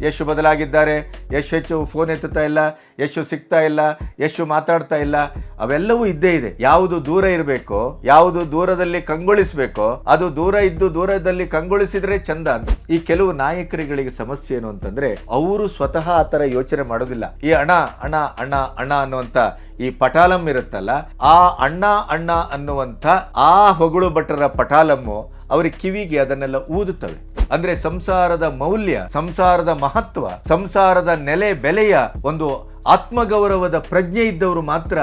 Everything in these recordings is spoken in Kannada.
ಯಶ್ ಬದಲಾಗಿದ್ದಾರೆ, ಯಶ್ ಹೆಚ್ಚು ಫೋನ್ ಎತ್ತುತ್ತಾ ಇಲ್ಲ, ಯಶ್ ಸಿಗ್ತಾ ಇಲ್ಲ, ಯಶ್ ಮಾತಾಡ್ತಾ ಇಲ್ಲ, ಅವೆಲ್ಲವೂ ಇದ್ದೇ ಇದೆ. ಯಾವುದು ದೂರ ಇರಬೇಕೋ, ಯಾವುದು ದೂರದಲ್ಲಿ ಕಂಗೊಳಿಸಬೇಕೋ ಅದು ದೂರ ಇದ್ದು ದೂರದಲ್ಲಿ ಕಂಗೊಳಿಸಿದ್ರೆ ಚಂದ ಅಂತ. ಈ ಕೆಲವು ನಾಯಕರುಗಳಿಗೆ ಸಮಸ್ಯೆ ಏನು ಅಂತಂದ್ರೆ ಅವರು ಸ್ವತಃ ಆ ತರ ಯೋಚನೆ ಮಾಡೋದಿಲ್ಲ. ಈ ಅಣ್ಣ ಅಣ್ಣ ಅಣ್ಣ ಅಣ್ಣ ಅನ್ನುವಂತ ಈ ಪಟಾಲಂ ಇರುತ್ತಲ್ಲ, ಆ ಅಣ್ಣ ಅಣ್ಣ ಅನ್ನುವಂಥ ಆ ಹೊಗಳು ಭಟ್ರ ಪಟಾಲಮ್ಮು ಅವ್ರ ಕಿವಿಗೆ ಅದನ್ನೆಲ್ಲ ಊದುತ್ತವೆ. ಅಂದ್ರೆ ಸಂಸಾರದ ಮೌಲ್ಯ, ಸಂಸಾರದ ಮಹತ್ವ, ಸಂಸಾರದ ನೆಲೆ ಬೆಲೆಯ ಒಂದು ಆತ್ಮಗೌರವದ ಪ್ರಜ್ಞೆ ಇದ್ದವರು ಮಾತ್ರ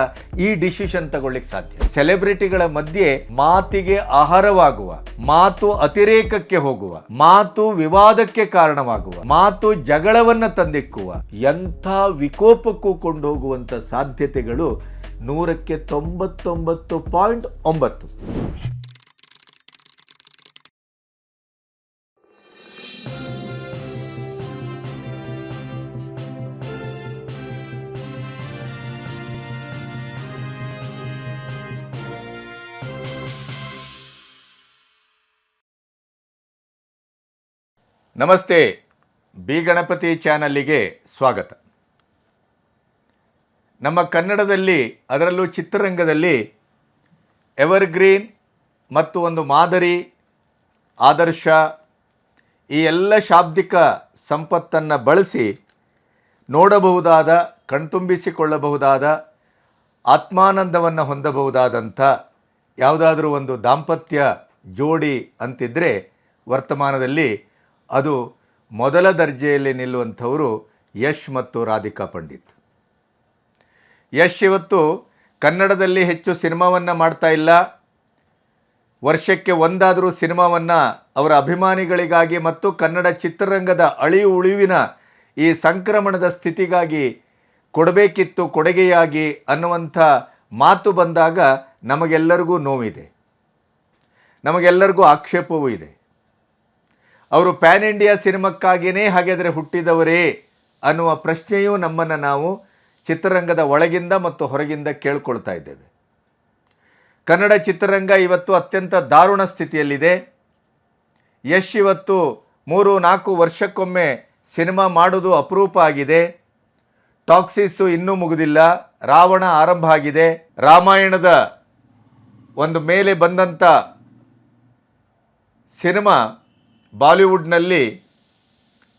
ಈ ಡಿಸಿಷನ್ ತಗೊಳ್ಳಿಕ್ಕೆ ಸಾಧ್ಯ. ಸೆಲೆಬ್ರಿಟಿಗಳ ಮಧ್ಯೆ ಮಾತಿಗೆ ಆಹಾರವಾಗುವ, ಮಾತು ಅತಿರೇಕಕ್ಕೆ ಹೋಗುವ, ಮಾತು ವಿವಾದಕ್ಕೆ ಕಾರಣವಾಗುವ, ಮಾತು ಜಗಳವನ್ನ ತಂದಿಕ್ಕುವ ಎಂಥ ವಿಕೋಪಕ್ಕೂ ಕೊಂಡೋಗುವಂತ ಸಾಧ್ಯತೆಗಳು 100ಕ್ಕೆ 99.9. ನಮಸ್ತೆ, ಬಿ ಗಣಪತಿ ಚಾನಲ್ಲಿಗೆ ಸ್ವಾಗತ. ನಮ್ಮ ಕನ್ನಡದಲ್ಲಿ, ಅದರಲ್ಲೂ ಚಿತ್ರರಂಗದಲ್ಲಿ ಎವರ್ಗ್ರೀನ್ ಮತ್ತು ಒಂದು ಮಾದರಿ, ಆದರ್ಶ, ಈ ಎಲ್ಲ ಶಾಬ್ದಿಕ ಸಂಪತ್ತನ್ನು ಬಳಸಿ ನೋಡಬಹುದಾದ, ಕಣ್ತುಂಬಿಸಿಕೊಳ್ಳಬಹುದಾದ, ಆತ್ಮಾನಂದವನ್ನು ಹೊಂದಬಹುದಾದಂಥ ಯಾವುದಾದ್ರೂ ಒಂದು ದಾಂಪತ್ಯ ಜೋಡಿ ಅಂತಿದ್ದರೆ ವರ್ತಮಾನದಲ್ಲಿ ಅದು ಮೊದಲ ದರ್ಜೆಯಲ್ಲಿ ನಿಲ್ಲುವಂಥವರು ಯಶ್ ಮತ್ತು ರಾಧಿಕಾ ಪಂಡಿತ್. ಯಶ್ ಇವತ್ತು ಕನ್ನಡದಲ್ಲಿ ಹೆಚ್ಚು ಸಿನಿಮಾವನ್ನು ಮಾಡ್ತಾ ಇಲ್ಲ. ವರ್ಷಕ್ಕೆ ಒಂದಾದರೂ ಸಿನಿಮಾವನ್ನು ಅವರ ಅಭಿಮಾನಿಗಳಿಗಾಗಿ ಮತ್ತು ಕನ್ನಡ ಚಿತ್ರರಂಗದ ಅಳಿವು ಉಳಿವಿನ ಈ ಸಂಕ್ರಮಣದ ಸ್ಥಿತಿಗಾಗಿ ಕೊಡಬೇಕಿತ್ತು ಕೊಡುಗೆಯಾಗಿ ಅನ್ನುವಂಥ ಮಾತು ಬಂದಾಗ ನಮಗೆಲ್ಲರಿಗೂ ನೋವಿದೆ, ನಮಗೆಲ್ಲರಿಗೂ ಆಕ್ಷೇಪವೂ ಇದೆ. ಅವರು ಪ್ಯಾನ್ ಇಂಡಿಯಾ ಸಿನಿಮಾಕ್ಕಾಗಿಯೇ ಹಾಗಾದರೆ ಹುಟ್ಟಿದವರೇ ಅನ್ನುವ ಪ್ರಶ್ನೆಯೂ ನಮ್ಮನ್ನು ನಾವು ಚಿತ್ರರಂಗದ ಒಳಗಿಂದ ಮತ್ತು ಹೊರಗಿಂದ ಕೇಳ್ಕೊಳ್ತಾ ಇದ್ದೇವೆ. ಕನ್ನಡ ಚಿತ್ರರಂಗ ಇವತ್ತು ಅತ್ಯಂತ ದಾರುಣ ಸ್ಥಿತಿಯಲ್ಲಿದೆ. ಯಶ್ ಇವತ್ತು 3-4 ವರ್ಷಕ್ಕೊಮ್ಮೆ ಸಿನಿಮಾ ಮಾಡೋದು ಅಪರೂಪ ಆಗಿದೆ. ಟಾಕ್ಸಿಸ್ಸು ಇನ್ನೂ ಮುಗಿದಿಲ್ಲ, ರಾವಣ ಆರಂಭ ಆಗಿದೆ. ರಾಮಾಯಣದ ಒಂದು ಮೇಲೆ ಬಂದಂಥ ಸಿನಿಮಾ ಬಾಲಿವುಡ್ನಲ್ಲಿ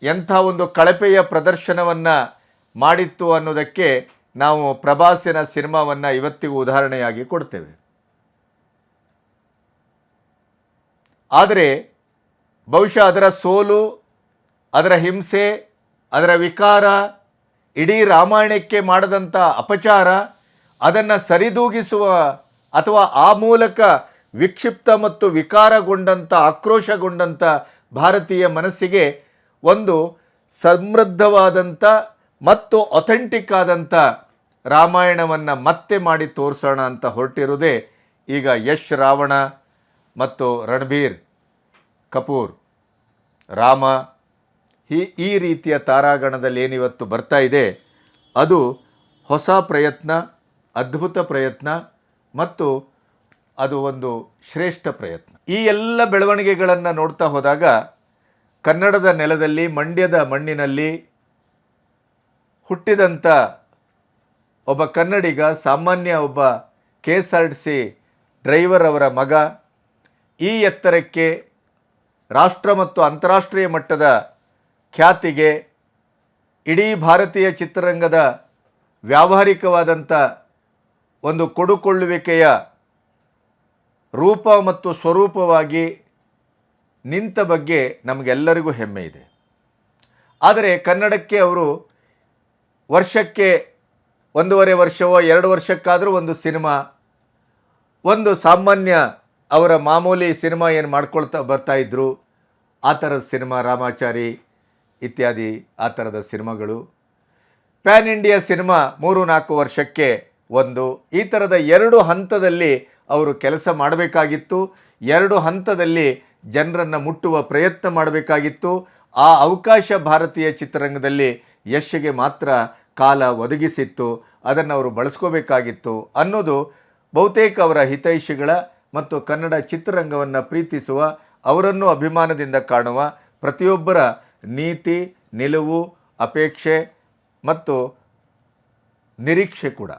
ಎಂಥ ಒಂದು ಕಳಪೆಯ ಪ್ರದರ್ಶನವನ್ನು ಮಾಡಿತ್ತು ಅನ್ನೋದಕ್ಕೆ ನಾವು ಪ್ರಭಾಸಿನ ಸಿನಿಮಾವನ್ನು ಇವತ್ತಿಗೂ ಉದಾಹರಣೆಯಾಗಿ ಕೊಡ್ತೇವೆ. ಆದರೆ ಬಹುಶಃ ಅದರ ಸೋಲು, ಅದರ ಹಿಂಸೆ, ಅದರ ವಿಕಾರ, ಇಡೀ ರಾಮಾಯಣಕ್ಕೆ ಮಾಡದಂಥ ಅಪಚಾರ, ಅದನ್ನು ಸರಿದೂಗಿಸುವ ಅಥವಾ ಆ ಮೂಲಕ ವಿಕ್ಷಿಪ್ತ ಮತ್ತು ವಿಕಾರಗೊಂಡಂಥ, ಆಕ್ರೋಶಗೊಂಡಂಥ ಭಾರತೀಯ ಮನಸ್ಸಿಗೆ ಒಂದು ಸಮೃದ್ಧವಾದಂಥ ಮತ್ತು ಅಥೆಂಟಿಕ್ ಆದಂಥ ರಾಮಾಯಣವನ್ನು ಮತ್ತೆ ಮಾಡಿ ತೋರಿಸೋಣ ಅಂತ ಹೊರಟಿರುವುದೇ ಈಗ ಯಶ್ ರಾವಣ ಮತ್ತು ರಣಬೀರ್ ಕಪೂರ್ ರಾಮ ಈ ರೀತಿಯ ತಾರಾಗಣದಲ್ಲಿ ಏನಿವತ್ತು ಬರ್ತಾ ಇದೆ, ಅದು ಹೊಸ ಪ್ರಯತ್ನ, ಅದ್ಭುತ ಪ್ರಯತ್ನ ಮತ್ತು ಅದು ಒಂದು ಶ್ರೇಷ್ಠ ಪ್ರಯತ್ನ. ಈ ಎಲ್ಲ ಬೆಳವಣಿಗೆಗಳನ್ನು ನೋಡ್ತಾ ಹೋದಾಗ ಕನ್ನಡದ ನೆಲದಲ್ಲಿ, ಮಂಡ್ಯದ ಮಣ್ಣಿನಲ್ಲಿ ಹುಟ್ಟಿದಂಥ ಒಬ್ಬ ಕನ್ನಡಿಗ, ಸಾಮಾನ್ಯ ಒಬ್ಬ KSRTC ಡ್ರೈವರ್ ಅವರ ಮಗ ಈ ಎತ್ತರಕ್ಕೆ, ರಾಷ್ಟ್ರ ಮತ್ತು ಅಂತಾರಾಷ್ಟ್ರೀಯ ಮಟ್ಟದ ಖ್ಯಾತಿಗೆ, ಇಡೀ ಭಾರತೀಯ ಚಿತ್ರರಂಗದ ವ್ಯಾವಹಾರಿಕವಾದಂಥ ಒಂದು ಕೊಡುಕೊಳ್ಳುವಿಕೆಯ ರೂಪ ಮತ್ತು ಸ್ವರೂಪವಾಗಿ ನಿಂತ ಬಗ್ಗೆ ನಮಗೆಲ್ಲರಿಗೂ ಹೆಮ್ಮೆ ಇದೆ. ಆದರೆ ಕನ್ನಡಕ್ಕೆ ಅವರು ವರ್ಷಕ್ಕೆ 1.5 ವರ್ಷವೋ 2 ವರ್ಷಕ್ಕಾದರೂ ಒಂದು ಸಿನಿಮಾ, ಒಂದು ಸಾಮಾನ್ಯ ಅವರ ಮಾಮೂಲಿ ಸಿನಿಮಾ ಏನು ಮಾಡ್ಕೊಳ್ತಾ ಬರ್ತಾಯಿದ್ರು, ಆ ಥರದ ಸಿನಿಮಾ ರಾಮಾಚಾರಿ ಇತ್ಯಾದಿ ಆ ಥರದ ಸಿನಿಮಾಗಳು, ಪ್ಯಾನ್ ಇಂಡಿಯಾ ಸಿನಿಮಾ 3-4 ವರ್ಷಕ್ಕೆ ಒಂದು, ಈ ಥರದ 2 ಹಂತದಲ್ಲಿ ಅವರು ಕೆಲಸ ಮಾಡಬೇಕಾಗಿತ್ತು. 2 ಹಂತದಲ್ಲಿ ಜನರನ್ನು ಮುಟ್ಟುವ ಪ್ರಯತ್ನ ಮಾಡಬೇಕಾಗಿತ್ತು. ಆ ಅವಕಾಶ ಭಾರತೀಯ ಚಿತ್ರರಂಗದಲ್ಲಿ ಯಶ್ಗೆ ಮಾತ್ರ ಕಾಲ ಒದಗಿಸಿತ್ತು. ಅದನ್ನು ಅವರು ಬಳಸ್ಕೋಬೇಕಾಗಿತ್ತು ಅನ್ನೋದು ಬಹುತೇಕ ಅವರ ಹಿತೈಷಿಗಳ ಮತ್ತು ಕನ್ನಡ ಚಿತ್ರರಂಗವನ್ನು ಪ್ರೀತಿಸುವ, ಅವರನ್ನು ಅಭಿಮಾನದಿಂದ ಕಾಣುವ ಪ್ರತಿಯೊಬ್ಬರ ನೀತಿ, ನಿಲುವು, ಅಪೇಕ್ಷೆ ಮತ್ತು ನಿರೀಕ್ಷೆ ಕೂಡ.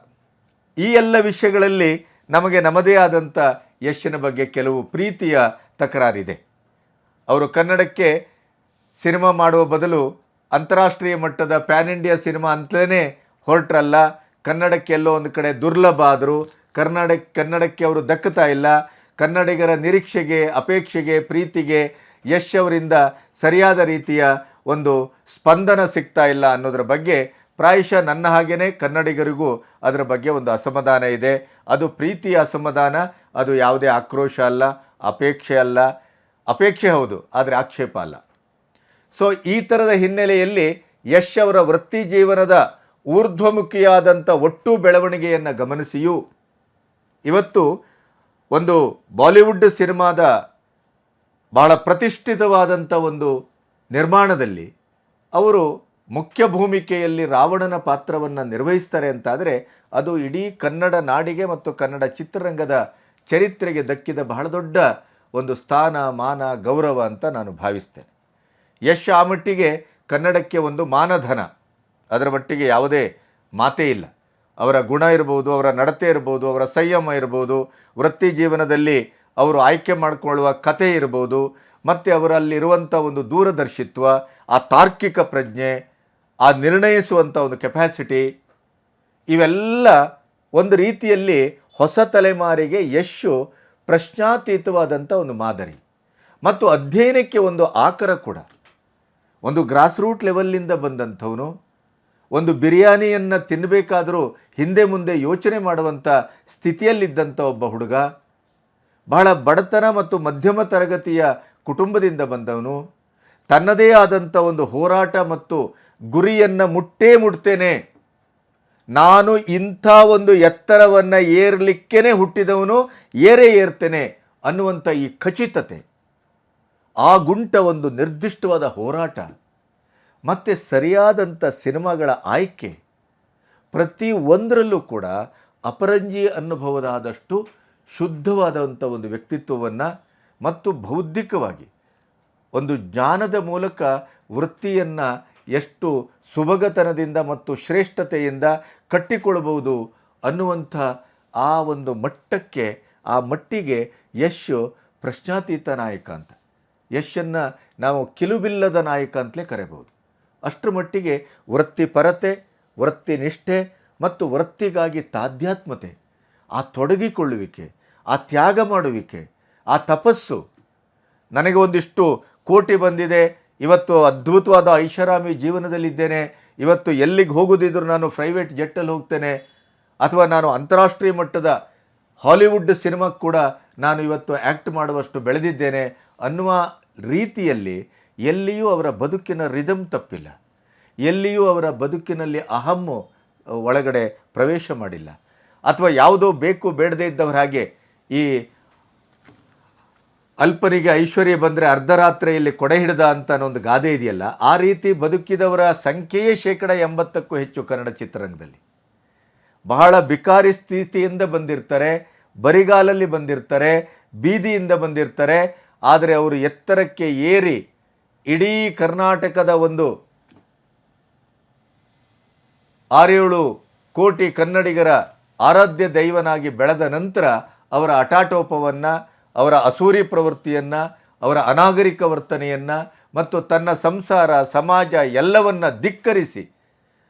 ಈ ಎಲ್ಲ ವಿಷಯಗಳಲ್ಲಿ ನಮಗೆ ನಮ್ಮದೇ ಆದಂಥ ಯಶ್ನ ಬಗ್ಗೆ ಕೆಲವು ಪ್ರೀತಿಯ ತಕರಾರಿದೆ. ಅವರು ಕನ್ನಡಕ್ಕೆ ಸಿನಿಮಾ ಮಾಡುವ ಬದಲು ಅಂತಾರಾಷ್ಟ್ರೀಯ ಮಟ್ಟದ ಪ್ಯಾನ್ ಇಂಡಿಯಾ ಸಿನಿಮಾ ಅಂತಲೇ ಹೊರಟ್ರಲ್ಲ. ಕನ್ನಡಕ್ಕೆ ಎಲ್ಲೋ ಒಂದು ಕಡೆ ದುರ್ಲಭ ಆದರು. ಕನ್ನಡಕ್ಕೆ ಅವರು ದಕ್ಕುತ್ತಾ ಇಲ್ಲ. ಕನ್ನಡಿಗರ ನಿರೀಕ್ಷೆಗೆ, ಅಪೇಕ್ಷೆಗೆ, ಪ್ರೀತಿಗೆ ಯಶ್ ಅವರಿಂದ ಸರಿಯಾದ ರೀತಿಯ ಒಂದು ಸ್ಪಂದನ ಸಿಗ್ತಾ ಇಲ್ಲ ಅನ್ನೋದ್ರ ಬಗ್ಗೆ ಪ್ರಾಯಶಃ ನನ್ನ ಹಾಗೇ ಕನ್ನಡಿಗರಿಗೂ ಅದರ ಬಗ್ಗೆ ಒಂದು ಅಸಮಾಧಾನ ಇದೆ. ಅದು ಪ್ರೀತಿಯ ಅಸಮಾಧಾನ, ಅದು ಯಾವುದೇ ಆಕ್ರೋಶ ಅಲ್ಲ, ಅಪೇಕ್ಷೆ ಅಲ್ಲ. ಅಪೇಕ್ಷೆ ಹೌದು, ಆದರೆ ಆಕ್ಷೇಪ ಅಲ್ಲ. ಸೊ ಈ ಥರದ ಹಿನ್ನೆಲೆಯಲ್ಲಿ ಯಶ್ ಅವರ ವೃತ್ತಿ ಜೀವನದ ಊರ್ಧ್ವಮುಖಿಯಾದಂಥ ಒಟ್ಟು ಬೆಳವಣಿಗೆಯನ್ನು ಗಮನಿಸಿಯೂ ಇವತ್ತು ಒಂದು ಬಾಲಿವುಡ್ ಸಿನಿಮಾದ ಬಹಳ ಪ್ರತಿಷ್ಠಿತವಾದಂಥ ಒಂದು ನಿರ್ಮಾಣದಲ್ಲಿ ಅವರು ಮುಖ್ಯ ಭೂಮಿಕೆಯಲ್ಲಿ ರಾವಣನ ಪಾತ್ರವನ್ನು ನಿರ್ವಹಿಸ್ತಾರೆ ಅಂತಾದರೆ ಅದು ಇಡೀ ಕನ್ನಡ ನಾಡಿಗೆ ಮತ್ತು ಕನ್ನಡ ಚಿತ್ರರಂಗದ ಚರಿತ್ರೆಗೆ ದಕ್ಕಿದ ಬಹಳ ದೊಡ್ಡ ಒಂದು ಸ್ಥಾನ, ಮಾನ, ಗೌರವ ಅಂತ ನಾನು ಭಾವಿಸ್ತೇನೆ. ಯಶ್ ಆ ಮಟ್ಟಿಗೆ ಕನ್ನಡಕ್ಕೆ ಒಂದು ಮಾನಧನ, ಅದರ ಮಟ್ಟಿಗೆ ಯಾವುದೇ ಮಾತೇ ಇಲ್ಲ. ಅವರ ಗುಣ ಇರ್ಬೋದು, ಅವರ ನಡತೆ ಇರ್ಬೋದು, ಅವರ ಸಂಯಮ ಇರ್ಬೋದು, ವೃತ್ತಿ ಜೀವನದಲ್ಲಿ ಅವರು ಆಯ್ಕೆ ಮಾಡಿಕೊಳ್ಳುವ ಕತೆ ಇರ್ಬೋದು, ಮತ್ತು ಅವರಲ್ಲಿರುವಂಥ ಒಂದು ದೂರದರ್ಶಿತ್ವ, ಆ ತಾರ್ಕಿಕ ಪ್ರಜ್ಞೆ, ಆ ನಿರ್ಣಯಿಸುವಂಥ ಒಂದು ಕೆಪ್ಯಾಸಿಟಿ, ಇವೆಲ್ಲ ಒಂದು ರೀತಿಯಲ್ಲಿ ಹೊಸ ತಲೆಮಾರಿಗೆ ಯಶು ಪ್ರಶ್ನಾತೀತವಾದಂಥ ಒಂದು ಮಾದರಿ ಮತ್ತು ಅಧ್ಯಯನಕ್ಕೆ ಒಂದು ಆಕರ ಕೂಡ. ಒಂದು ಗ್ರಾಸ್ ರೂಟ್ ಲೆವೆಲ್ಲಿಂದ ಬಂದಂಥವನು, ಒಂದು ಬಿರಿಯಾನಿಯನ್ನು ತಿನ್ನಬೇಕಾದರೂ ಹಿಂದೆ ಮುಂದೆ ಯೋಚನೆ ಮಾಡುವಂಥ ಸ್ಥಿತಿಯಲ್ಲಿದ್ದಂಥ ಒಬ್ಬ ಹುಡುಗ, ಬಹಳ ಬಡತನ ಮತ್ತು ಮಧ್ಯಮ ತರಗತಿಯ ಕುಟುಂಬದಿಂದ ಬಂದವನು, ತನ್ನದೇ ಆದಂಥ ಒಂದು ಹೋರಾಟ ಮತ್ತು ಗುರಿಯನ್ನು ಮುಟ್ಟೇನೆ, ನಾನು ಇಂಥ ಒಂದು ಎತ್ತರವನ್ನು ಏರಲಿಕ್ಕೇ ಹುಟ್ಟಿದವನು, ಏರ್ತೇನೆ ಅನ್ನುವಂಥ ಈ ಖಚಿತತೆ, ಆ ಗುಂಟ ಒಂದು ನಿರ್ದಿಷ್ಟವಾದ ಹೋರಾಟ ಮತ್ತು ಸರಿಯಾದಂಥ ಸಿನಿಮಾಗಳ ಆಯ್ಕೆ, ಪ್ರತಿ ಒಂದರಲ್ಲೂ ಕೂಡ ಅಪರಂಜಿ ಅನುಭವದಾದಷ್ಟು ಶುದ್ಧವಾದಂಥ ಒಂದು ವ್ಯಕ್ತಿತ್ವವನ್ನು ಮತ್ತು ಬೌದ್ಧಿಕವಾಗಿ ಒಂದು ಜ್ಞಾನದ ಮೂಲಕ ವೃತ್ತಿಯನ್ನು ಎಷ್ಟು ಸುಭಗತನದಿಂದ ಮತ್ತು ಶ್ರೇಷ್ಠತೆಯಿಂದ ಕಟ್ಟಿಕೊಳ್ಳಬಹುದು ಅನ್ನುವಂಥ ಆ ಒಂದು ಮಟ್ಟಕ್ಕೆ, ಆ ಮಟ್ಟಿಗೆ ಯಶ್ ಪ್ರಶ್ನಾತೀತ ನಾಯಕ ಅಂತ, ಯಶನ್ನು ನಾವು ಕಿಲುಬಿಲ್ಲದ ನಾಯಕ ಅಂತಲೇ ಕರೆಯಬಹುದು. ಅಷ್ಟರ ಮಟ್ಟಿಗೆ ವೃತ್ತಿಪರತೆ, ವೃತ್ತಿನಿಷ್ಠೆ ಮತ್ತು ವೃತ್ತಿಗಾಗಿ ತಾಧ್ಯಾತ್ಮತೆ, ಆ ತೊಡಗಿಕೊಳ್ಳುವಿಕೆ, ಆ ತ್ಯಾಗ ಮಾಡುವಿಕೆ, ಆ ತಪಸ್ಸು. ನನಗೆ ಒಂದಿಷ್ಟು ಕೋಟಿ ಬಂದಿದೆ, ಇವತ್ತು ಅದ್ಭುತವಾದ ಐಷಾರಾಮಿ ಜೀವನದಲ್ಲಿದ್ದೇನೆ, ಇವತ್ತು ಎಲ್ಲಿಗೆ ಹೋಗೋದಿದ್ರು ನಾನು ಪ್ರೈವೇಟ್ ಜೆಟ್ಟಲ್ಲಿ ಹೋಗ್ತೇನೆ, ಅಥವಾ ನಾನು ಅಂತಾರಾಷ್ಟ್ರೀಯ ಮಟ್ಟದ ಹಾಲಿವುಡ್ ಸಿನಿಮಾಕ್ಕೆ ಕೂಡ ನಾನು ಇವತ್ತು ಆ್ಯಕ್ಟ್ ಮಾಡುವಷ್ಟು ಬೆಳೆದಿದ್ದೇನೆ ಅನ್ನುವ ರೀತಿಯಲ್ಲಿ ಎಲ್ಲಿಯೂ ಅವರ ಬದುಕಿನ ರಿದಮ್ ತಪ್ಪಿಲ್ಲ. ಎಲ್ಲಿಯೂ ಅವರ ಬದುಕಿನಲ್ಲಿ ಅಹಮ್ಮು ಒಳಗಡೆ ಪ್ರವೇಶ ಮಾಡಿಲ್ಲ. ಅಥವಾ ಯಾವುದೋ ಬೇಕು ಬೇಡದೇ ಇದ್ದವರ ಹಾಗೆ, ಈ ಅಲ್ಪನಿಗೆ ಐಶ್ವರ್ಯ ಬಂದರೆ ಅರ್ಧರಾತ್ರಿಯಲ್ಲಿ ಕೊಡೆ ಹಿಡಿದ ಅಂತ ಒಂದು ಗಾದೆ ಇದೆಯಲ್ಲ, ಆ ರೀತಿ ಬದುಕಿದವರ ಸಂಖ್ಯೆಯೇ 80%ಕ್ಕೂ ಹೆಚ್ಚು ಕನ್ನಡ ಚಿತ್ರರಂಗದಲ್ಲಿ. ಬಹಳ ಬಿಕಾರಿ ಸ್ಥಿತಿಯಿಂದ ಬಂದಿರ್ತಾರೆ, ಬರಿಗಾಲಲ್ಲಿ ಬಂದಿರ್ತಾರೆ, ಬೀದಿಯಿಂದ ಬಂದಿರ್ತಾರೆ. ಆದರೆ ಅವರು ಎತ್ತರಕ್ಕೆ ಏರಿ ಇಡೀ ಕರ್ನಾಟಕದ ಒಂದು 6-7 ಕೋಟಿ ಕನ್ನಡಿಗರ ಆರಾಧ್ಯ ದೈವನಾಗಿ ಬೆಳೆದ ನಂತರ ಅವರ ಹಠಾಟೋಪವನ್ನು, ಅವರ ಅಸೂರಿ ಪ್ರವೃತ್ತಿಯನ್ನು, ಅವರ ಅನಾಗರಿಕ ವರ್ತನೆಯನ್ನು ಮತ್ತು ತನ್ನ ಸಂಸಾರ, ಸಮಾಜ ಎಲ್ಲವನ್ನ ಧಿಕ್ಕರಿಸಿ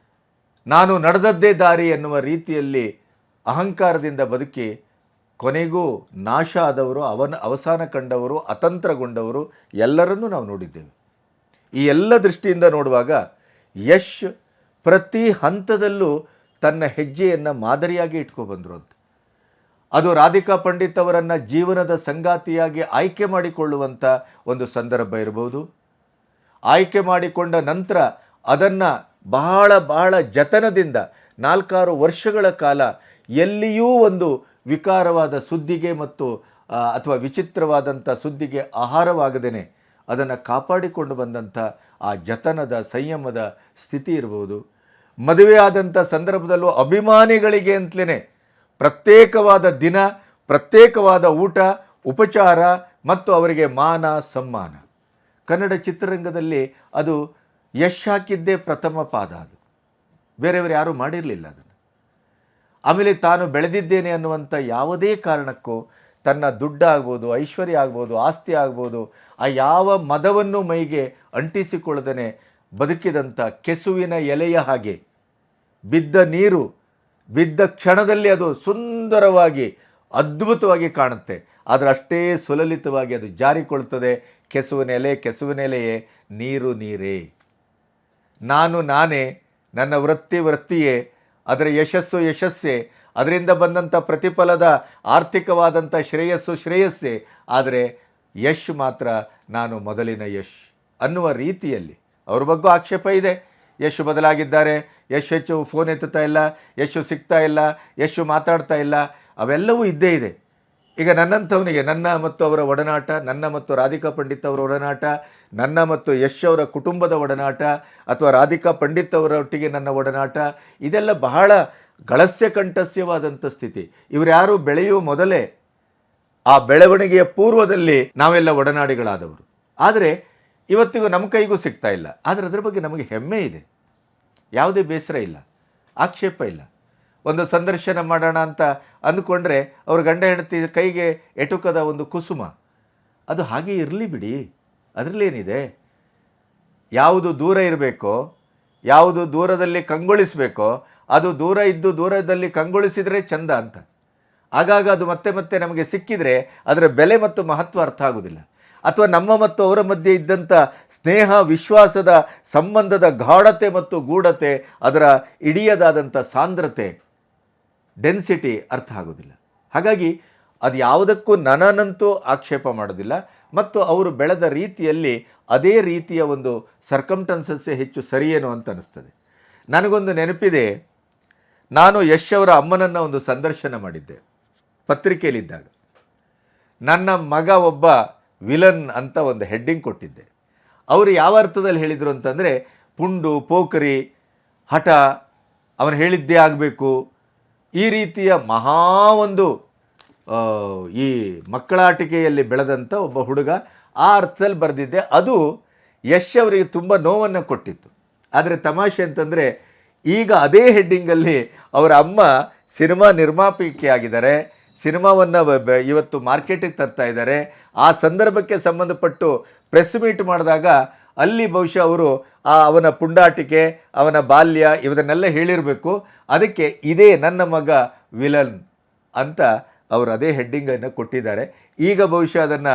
ನಾನು ನಡೆದದ್ದೇ ದಾರಿ ಎನ್ನುವ ರೀತಿಯಲ್ಲಿ ಅಹಂಕಾರದಿಂದ ಬದುಕಿ ಕೊನೆಗೂ ನಾಶ ಆದವರು, ಅವಸಾನ ಕಂಡವರು, ಅತಂತ್ರಗೊಂಡವರು ಎಲ್ಲರನ್ನೂ ನಾವು ನೋಡಿದ್ದೇವೆ. ಈ ಎಲ್ಲ ದೃಷ್ಟಿಯಿಂದ ನೋಡುವಾಗ ಯಶ್ ಪ್ರತಿ ಹಂತದಲ್ಲೂ ತನ್ನ ಹೆಜ್ಜೆಯನ್ನು ಮಾದರಿಯಾಗಿ ಇಟ್ಕೊಬಂದರು ಅಂತ. ಅದು ರಾಧಿಕಾ ಪಂಡಿತ್ ಅವರನ್ನು ಜೀವನದ ಸಂಗಾತಿಯಾಗಿ ಆಯ್ಕೆ ಮಾಡಿಕೊಳ್ಳುವಂಥ ಒಂದು ಸಂದರ್ಭ ಇರ್ಬೋದು. ಆಯ್ಕೆ ಮಾಡಿಕೊಂಡ ನಂತರ ಅದನ್ನು ಬಹಳ ಜತನದಿಂದ 4-6 ವರ್ಷಗಳ ಕಾಲ ಎಲ್ಲಿಯೂ ಒಂದು ವಿಕಾರವಾದ ಸುದ್ದಿಗೆ ಮತ್ತು ಅಥವಾ ವಿಚಿತ್ರವಾದಂಥ ಸುದ್ದಿಗೆ ಆಹಾರವಾಗದೇನೆ ಅದನ್ನು ಕಾಪಾಡಿಕೊಂಡು ಬಂದಂಥ ಆ ಜತನದ, ಸಂಯಮದ ಸ್ಥಿತಿ ಇರ್ಬೋದು. ಮದುವೆ ಆದಂಥ ಸಂದರ್ಭದಲ್ಲೂ ಅಭಿಮಾನಿಗಳಿಗೆ ಅಂತಲೇ ಪ್ರತ್ಯೇಕವಾದ ದಿನ, ಪ್ರತ್ಯೇಕವಾದ ಊಟ, ಉಪಚಾರ ಮತ್ತು ಅವರಿಗೆ ಮಾನ ಸಮ್ಮಾನ. ಕನ್ನಡ ಚಿತ್ರರಂಗದಲ್ಲಿ ಅದು ಯಶ್ ಹಾಕಿದ್ದೇ ಪ್ರಥಮ ಪಾದ. ಅದು ಬೇರೆಯವರು ಯಾರೂ ಮಾಡಿರಲಿಲ್ಲ ಅದನ್ನು. ಆಮೇಲೆ ತಾನು ಬೆಳೆದಿದ್ದೇನೆ ಅನ್ನುವಂಥ ಯಾವುದೇ ಕಾರಣಕ್ಕೂ ತನ್ನ ದುಡ್ಡಾಗ್ಬೋದು, ಐಶ್ವರ್ಯ ಆಗ್ಬೋದು, ಆಸ್ತಿ ಆಗ್ಬೋದು, ಆ ಯಾವ ಮದವನ್ನು ಮೈಗೆ ಅಂಟಿಸಿಕೊಳ್ಳದೇ ಬದುಕಿದಂಥ ಕೆಸುವಿನ ಎಲೆಯ ಹಾಗೆ ಬಿದ್ದ ನೀರು ಬಿದ್ದ ಕ್ಷಣದಲ್ಲಿ ಅದು ಸುಂದರವಾಗಿ ಅದ್ಭುತವಾಗಿ ಕಾಣುತ್ತೆ, ಆದರೆ ಅಷ್ಟೇ ಸುಲಲಿತವಾಗಿ ಅದು ಜಾರಿಕೊಳ್ತದೆ. ಕೆಸುವಿನ ಎಲೆಯೇ, ನೀರು ನೀರೇ, ನಾನು ನಾನೇ, ನನ್ನ ವೃತ್ತಿಯೇ, ಅದರ ಯಶಸ್ಸೇ, ಅದರಿಂದ ಬಂದಂಥ ಪ್ರತಿಫಲದ ಆರ್ಥಿಕವಾದಂಥ ಶ್ರೇಯಸ್ಸೇ, ಆದರೆ ಯಶ್ ಮಾತ್ರ ನಾನು ಮೊದಲಿನ ಯಶ್ ಅನ್ನುವ ರೀತಿಯಲ್ಲಿ ಅವ್ರ ಬಗ್ಗೆ ಆಕ್ಷೇಪ ಇದೆ. ಯಶ್ ಬದಲಾಗಿದ್ದಾರೆ, ಯಶ್ ಹೆಚ್ಚು ಫೋನ್ ಎತ್ತುತ್ತಾ ಇಲ್ಲ, ಯಶ್ ಸಿಗ್ತಾ ಇಲ್ಲ, ಯಶ್ ಮಾತಾಡ್ತಾ ಇಲ್ಲ, ಅವೆಲ್ಲವೂ ಇದ್ದೇ ಇದೆ. ಈಗ ನನ್ನಂಥವನಿಗೆ ನನ್ನ ಮತ್ತು ಅವರ ಒಡನಾಟ, ನನ್ನ ಮತ್ತು ರಾಧಿಕಾ ಪಂಡಿತ್ ಅವರ ಒಡನಾಟ, ನನ್ನ ಮತ್ತು ಯಶ್ ಅವರ ಕುಟುಂಬದ ಒಡನಾಟ, ಅಥವಾ ರಾಧಿಕಾ ಪಂಡಿತ್ ಅವರೊಟ್ಟಿಗೆ ನನ್ನ ಒಡನಾಟ, ಇದೆಲ್ಲ ಬಹಳ ಗಳಸ್ಯ ಕಂಠಸ್ಯವಾದಂಥ ಸ್ಥಿತಿ. ಇವರ್ಯಾರು ಬೆಳೆಯುವ ಮೊದಲೇ ಆ ಬೆಳವಣಿಗೆಯ ಪೂರ್ವದಲ್ಲಿ ನಾವೆಲ್ಲ ಒಡನಾಡಿಗಳಾದವರು. ಆದರೆ ಇವತ್ತಿಗೂ ನಮ್ಮ ಕೈಗೂ ಸಿಗ್ತಾ ಇಲ್ಲ. ಆದರೆ ಅದರ ಬಗ್ಗೆ ನಮಗೆ ಹೆಮ್ಮೆ ಇದೆ, ಯಾವುದೇ ಬೇಸರ ಇಲ್ಲ, ಆಕ್ಷೇಪ ಇಲ್ಲ. ಒಂದು ಸಂದರ್ಶನ ಮಾಡೋಣ ಅಂತ ಅಂದುಕೊಂಡ್ರೆ ಅವ್ರ ಗಂಡ ಹೆಂಡತಿ ಕೈಗೆ ಎಟುಕದ ಒಂದು ಕುಸುಮ, ಅದು ಹಾಗೆ ಇರಲಿ ಬಿಡಿ, ಅದರಲ್ಲೇನಿದೆ. ಯಾವುದು ದೂರ ಇರಬೇಕೋ, ಯಾವುದು ದೂರದಲ್ಲಿ ಕಂಗೊಳಿಸಬೇಕೋ ಅದು ದೂರ ಇದ್ದು ದೂರದಲ್ಲಿ ಕಂಗೊಳಿಸಿದರೆ ಚಂದ ಅಂತ. ಆಗಾಗ ಅದು ಮತ್ತೆ ಮತ್ತೆ ನಮಗೆ ಸಿಕ್ಕಿದರೆ ಅದರ ಬೆಲೆ ಮತ್ತು ಮಹತ್ವ ಅರ್ಥ ಆಗೋದಿಲ್ಲ. ಅಥವಾ ನಮ್ಮ ಮತ್ತು ಅವರ ಮಧ್ಯೆ ಇದ್ದಂಥ ಸ್ನೇಹ, ವಿಶ್ವಾಸದ ಸಂಬಂಧದ ಗಾಢತೆ ಮತ್ತು ಗೂಢತೆ, ಅದರ ಇಡಿಯದಾದಂಥ ಸಾಂದ್ರತೆ, ಡೆನ್ಸಿಟಿ ಅರ್ಥ ಆಗೋದಿಲ್ಲ. ಹಾಗಾಗಿ ಅದು ಯಾವುದಕ್ಕೂ ನನ್ನನ್ನಂತೂ ಆಕ್ಷೇಪ ಮಾಡೋದಿಲ್ಲ. ಮತ್ತು ಅವರು ಬೆಳೆದ ರೀತಿಯಲ್ಲಿ ಅದೇ ರೀತಿಯ ಒಂದು ಸರ್ಕಮ್ಟನ್ಸಸ್ಸೇ ಹೆಚ್ಚು ಸರಿಯೇನೋ ಅಂತ ಅನಿಸ್ತದೆ. ನನಗೊಂದು ನೆನಪಿದೆ, ನಾನು ಯಶ್ ಅವರ ಅಮ್ಮನನ್ನು ಒಂದು ಸಂದರ್ಶನ ಮಾಡಿದ್ದೆ ಪತ್ರಿಕೆಯಲ್ಲಿದ್ದಾಗ. ನನ್ನ ಮಗ ಒಬ್ಬ ವಿಲನ್ ಅಂತ ಒಂದು ಹೆಡ್ಡಿಂಗ್ ಕೊಟ್ಟಿದ್ದೆ. ಅವರು ಯಾವ ಅರ್ಥದಲ್ಲಿ ಹೇಳಿದರು ಅಂತಂದರೆ, ಪುಂಡು, ಪೋಖರಿ, ಹಠ, ಅವನು ಹೇಳಿದ್ದೇ ಆಗಬೇಕು, ಈ ರೀತಿಯ ಮಹಾ ಒಂದು ಈ ಮಕ್ಕಳಾಟಿಕೆಯಲ್ಲಿ ಬೆಳೆದಂಥ ಒಬ್ಬ ಹುಡುಗ, ಆ ಅರ್ಥದಲ್ಲಿ ಬರೆದಿದ್ದೆ. ಅದು ಯಶ್ ಅವರಿಗೆ ತುಂಬ ನೋವನ್ನು ಕೊಟ್ಟಿತ್ತು. ಆದರೆ ತಮಾಷೆ ಅಂತಂದರೆ, ಈಗ ಅದೇ ಹೆಡ್ಡಿಂಗಲ್ಲಿ ಅವರ ಅಮ್ಮ ಸಿನಿಮಾ ನಿರ್ಮಾಪಕಿ ಆಗಿದ್ದಾರೆ, ಸಿನಿಮಾವನ್ನು ಇವತ್ತು ಮಾರ್ಕೆಟಿಗೆ ತರ್ತಾ ಇದ್ದಾರೆ. ಆ ಸಂದರ್ಭಕ್ಕೆ ಸಂಬಂಧಪಟ್ಟು ಪ್ರೆಸ್ ಮೀಟ್ ಮಾಡಿದಾಗ ಅಲ್ಲಿ ಬಹುಶಃ ಅವರು ಅವನ ಪುಂಡಾಟಿಕೆ, ಅವನ ಬಾಲ್ಯ ಇವನ್ನೆಲ್ಲ ಹೇಳಿರಬೇಕು. ಅದಕ್ಕೆ ಇದೇ ನನ್ನ ಮಗ ವಿಲನ್ ಅಂತ ಅವರು ಅದೇ ಹೆಡ್ಡಿಂಗನ್ನು ಕೊಟ್ಟಿದ್ದಾರೆ. ಈಗ ಬಹುಶಃ ಅದನ್ನು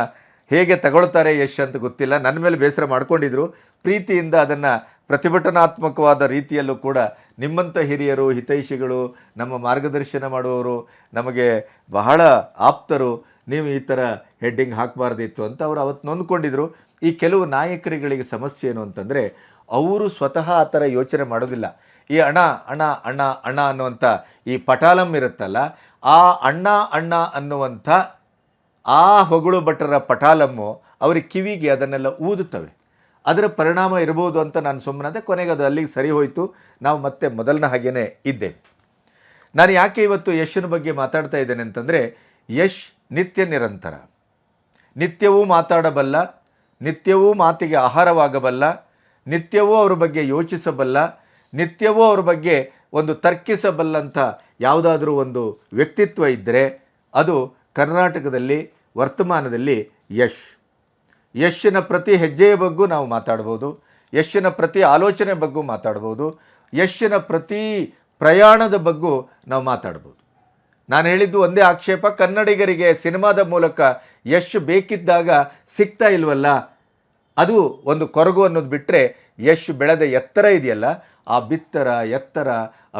ಹೇಗೆ ತಗೊಳ್ತಾರೆ ಯಶ್ ಅಂತ ಗೊತ್ತಿಲ್ಲ. ನನ್ನ ಮೇಲೆ ಬೇಸರ ಮಾಡ್ಕೊಂಡಿದ್ರು. ಪ್ರೀತಿಯಿಂದ ಅದನ್ನು ಪ್ರತಿಭಟನಾತ್ಮಕವಾದ ರೀತಿಯಲ್ಲೂ ಕೂಡ ನಿಮ್ಮಂಥ ಹಿರಿಯರು, ಹಿತೈಷಿಗಳು, ನಮ್ಮ ಮಾರ್ಗದರ್ಶನ ಮಾಡುವವರು, ನಮಗೆ ಬಹಳ ಆಪ್ತರು, ನೀವು ಈ ಥರ ಹೆಡ್ಡಿಂಗ್ ಹಾಕಬಾರ್ದಿತ್ತು ಅಂತ ಅವರು ಅವತ್ತು ನೊಂದ್ಕೊಂಡಿದ್ರು. ಈ ಕೆಲವು ನಾಯಕರುಗಳಿಗೆ ಸಮಸ್ಯೆ ಏನು ಅಂತಂದರೆ, ಅವರು ಸ್ವತಃ ಆ ಥರ ಯೋಚನೆ ಮಾಡೋದಿಲ್ಲ. ಈ ಅಣ್ಣ ಅಣ್ಣ ಅಣ್ಣ ಅಣ್ಣ ಅನ್ನುವಂಥ ಈ ಪಟಾಲಂ ಇರುತ್ತಲ್ಲ, ಆ ಅಣ್ಣ ಅಣ್ಣ ಅನ್ನುವಂಥ ಆ ಹೊಗಳು ಭಟ್ಟರ ಪಟಾಲಮ್ಮು ಅವ್ರಿಗೆ ಕಿವಿಗೆ ಅದನ್ನೆಲ್ಲ ಊದುತ್ತವೆ. ಅದರ ಪರಿಣಾಮ ಇರ್ಬೋದು ಅಂತ ನಾನು ಸುಮ್ಮನೆ. ಕೊನೆಗೆ ಅದು ಅಲ್ಲಿಗೆ ಸರಿ ಹೋಯಿತು. ನಾವು ಮತ್ತೆ ಮೊದಲನ ಹಾಗೇ ಇದ್ದೆ. ನಾನು ಯಾಕೆ ಇವತ್ತು ಯಶ್ನ ಬಗ್ಗೆ ಮಾತಾಡ್ತಾ ಇದ್ದೇನೆ ಅಂತಂದರೆ, ಯಶ್ ನಿತ್ಯ ನಿರಂತರ, ನಿತ್ಯವೂ ಮಾತಾಡಬಲ್ಲ, ನಿತ್ಯವೂ ಮಾತಿಗೆ ಆಹಾರವಾಗಬಲ್ಲ, ನಿತ್ಯವೂ ಅವ್ರ ಬಗ್ಗೆ ಯೋಚಿಸಬಲ್ಲ, ನಿತ್ಯವೂ ಅವ್ರ ಬಗ್ಗೆ ಒಂದು ತರ್ಕಿಸಬಲ್ಲಂಥ ಯಾವುದಾದ್ರೂ ಒಂದು ವ್ಯಕ್ತಿತ್ವ ಇದ್ದರೆ ಅದು ಕರ್ನಾಟಕದಲ್ಲಿ ವರ್ತಮಾನದಲ್ಲಿ ಯಶ್ನ ಪ್ರತಿ ಹೆಜ್ಜೆಯ ಬಗ್ಗೂ ನಾವು ಮಾತಾಡ್ಬೋದು, ಯಶ್ನ ಪ್ರತಿ ಆಲೋಚನೆ ಬಗ್ಗೂ ಮಾತಾಡ್ಬೋದು, ಯಶ್ನ ಪ್ರತಿ ಪ್ರಯಾಣದ ಬಗ್ಗೂ ನಾವು ಮಾತಾಡ್ಬೋದು. ನಾನು ಹೇಳಿದ್ದು ಒಂದೇ ಆಕ್ಷೇಪ, ಕನ್ನಡಿಗರಿಗೆ ಸಿನಿಮಾದ ಮೂಲಕ ಯಶ್ ಬೇಕಿದ್ದಾಗ ಸಿಗ್ತಾ ಇಲ್ವಲ್ಲ, ಅದು ಒಂದು ಕೊರಗು ಅನ್ನೋದು ಬಿಟ್ಟರೆ ಯಶ್ ಬೆಳೆದ ಎತ್ತರ ಇದೆಯಲ್ಲ, ಆ ಬಿತ್ತರ ಎತ್ತರ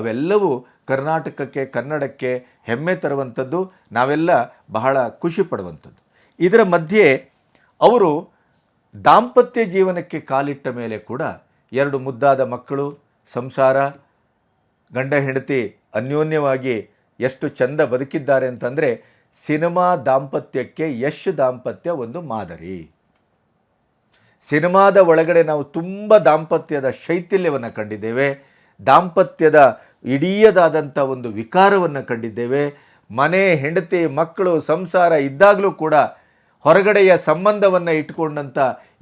ಅವೆಲ್ಲವೂ ಕರ್ನಾಟಕಕ್ಕೆ, ಕನ್ನಡಕ್ಕೆ ಹೆಮ್ಮೆ ತರುವಂಥದ್ದು, ನಾವೆಲ್ಲ ಬಹಳ ಖುಷಿ ಪಡುವಂಥದ್ದು. ಇದರ ಮಧ್ಯೆ ಅವರು ದಾಂಪತ್ಯ ಜೀವನಕ್ಕೆ ಕಾಲಿಟ್ಟ ಮೇಲೆ ಕೂಡ 2 ಮುದ್ದಾದ ಮಕ್ಕಳು, ಸಂಸಾರ, ಗಂಡ ಹೆಂಡತಿ ಅನ್ಯೋನ್ಯವಾಗಿ ಎಷ್ಟು ಚಂದ ಬದುಕಿದ್ದಾರೆ ಅಂತಂದರೆ, ಸಿನಿಮಾ ದಾಂಪತ್ಯಕ್ಕೆ ಯಶ್ ದಾಂಪತ್ಯ ಒಂದು ಮಾದರಿ. ಸಿನಿಮಾದ ಒಳಗಡೆ ನಾವು ತುಂಬ ದಾಂಪತ್ಯದ ಶೈಥಿಲ್ಯವನ್ನು ಕಂಡಿದ್ದೇವೆ, ದಾಂಪತ್ಯದ ಇಡೀಯದಾದಂಥ ಒಂದು ವಿಕಾರವನ್ನು ಕಂಡಿದ್ದೇವೆ. ಮನೆ, ಹೆಂಡತಿ, ಮಕ್ಕಳು, ಸಂಸಾರ ಇದ್ದಾಗಲೂ ಕೂಡ ಹೊರಗಡೆಯ ಸಂಬಂಧವನ್ನು ಇಟ್ಕೊಂಡಂಥ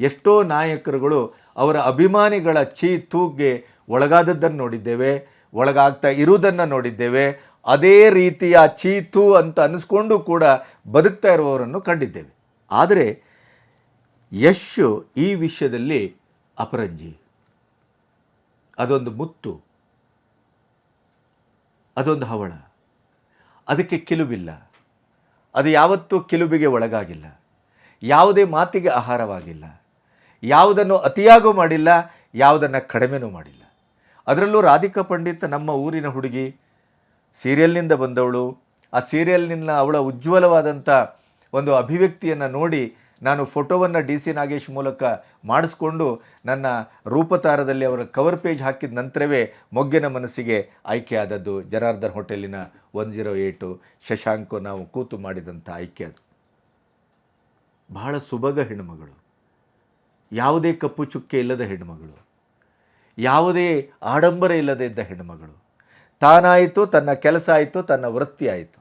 ಎಷ್ಟೋ ನಾಯಕರುಗಳು ಅವರ ಅಭಿಮಾನಿಗಳ ತೂಗ್ಗೆ ಒಳಗಾದದ್ದನ್ನು ನೋಡಿದ್ದೇವೆ, ಒಳಗಾಗ್ತಾ ಇರುವುದನ್ನು ನೋಡಿದ್ದೇವೆ. ಅದೇ ರೀತಿಯ ತೂ ಅಂತ ಅನ್ನಿಸ್ಕೊಂಡು ಕೂಡ ಬದುಕ್ತಾ ಇರುವವರನ್ನು ಕಂಡಿದ್ದೇವೆ. ಆದರೆ ಯಶ್ ಈ ವಿಷಯದಲ್ಲಿ ಅಪರಂಜಿ. ಅದೊಂದು ಮುತ್ತು, ಅದೊಂದು ಹವಳ, ಅದಕ್ಕೆ ಕಿಲುಬಿಲ್ಲ. ಅದು ಯಾವತ್ತೂ ಕಿಲುಬಿಗೆ ಒಳಗಾಗಿಲ್ಲ, ಯಾವುದೇ ಮಾತಿಗೆ ಆಹಾರವಾಗಿಲ್ಲ, ಯಾವುದನ್ನು ಅತಿಯಾಗೂ ಮಾಡಿಲ್ಲ, ಯಾವುದನ್ನು ಕಡಿಮೆನೂ ಮಾಡಿಲ್ಲ. ಅದರಲ್ಲೂ ರಾಧಿಕಾ ಪಂಡಿತ್ ನಮ್ಮ ಊರಿನ ಹುಡುಗಿ, ಸೀರಿಯಲ್ನಿಂದ ಬಂದವಳು. ಆ ಸೀರಿಯಲ್ನಿಂದ ಅವಳ ಉಜ್ವಲವಾದಂಥ ಒಂದು ಅಭಿವ್ಯಕ್ತಿಯನ್ನು ನೋಡಿ ನಾನು ಫೋಟೋವನ್ನು DC ನಾಗೇಶ್ ಮೂಲಕ ಮಾಡಿಸ್ಕೊಂಡು ನನ್ನ ರೂಪತಾರದಲ್ಲಿ ಅವರ ಕವರ್ ಪೇಜ್ ಹಾಕಿದ ನಂತರವೇ ಮೊಗ್ಗಿನ ಮನಸ್ಸಿಗೆ ಆಯ್ಕೆಯಾದದ್ದು ಜನಾರ್ದನ್ ಹೋಟೆಲಿನ 108 ಶಶಾಂಕ್ ನಾವು ಕೂತು ಮಾಡಿದಂಥ ಆಯ್ಕೆ. ಅದು ಬಹಳ ಸುಬಗ ಹೆಣ್ಣುಮಗಳು, ಯಾವುದೇ ಕಪ್ಪು ಚುಕ್ಕೆ ಇಲ್ಲದ ಹೆಣ್ಣುಮಗಳು, ಯಾವುದೇ ಆಡಂಬರ ಇಲ್ಲದೇ ಇದ್ದ ಹೆಣ್ಣುಮಗಳು. ತಾನಾಯಿತು, ತನ್ನ ಕೆಲಸ ಆಯಿತು, ತನ್ನ ವೃತ್ತಿ ಆಯಿತು,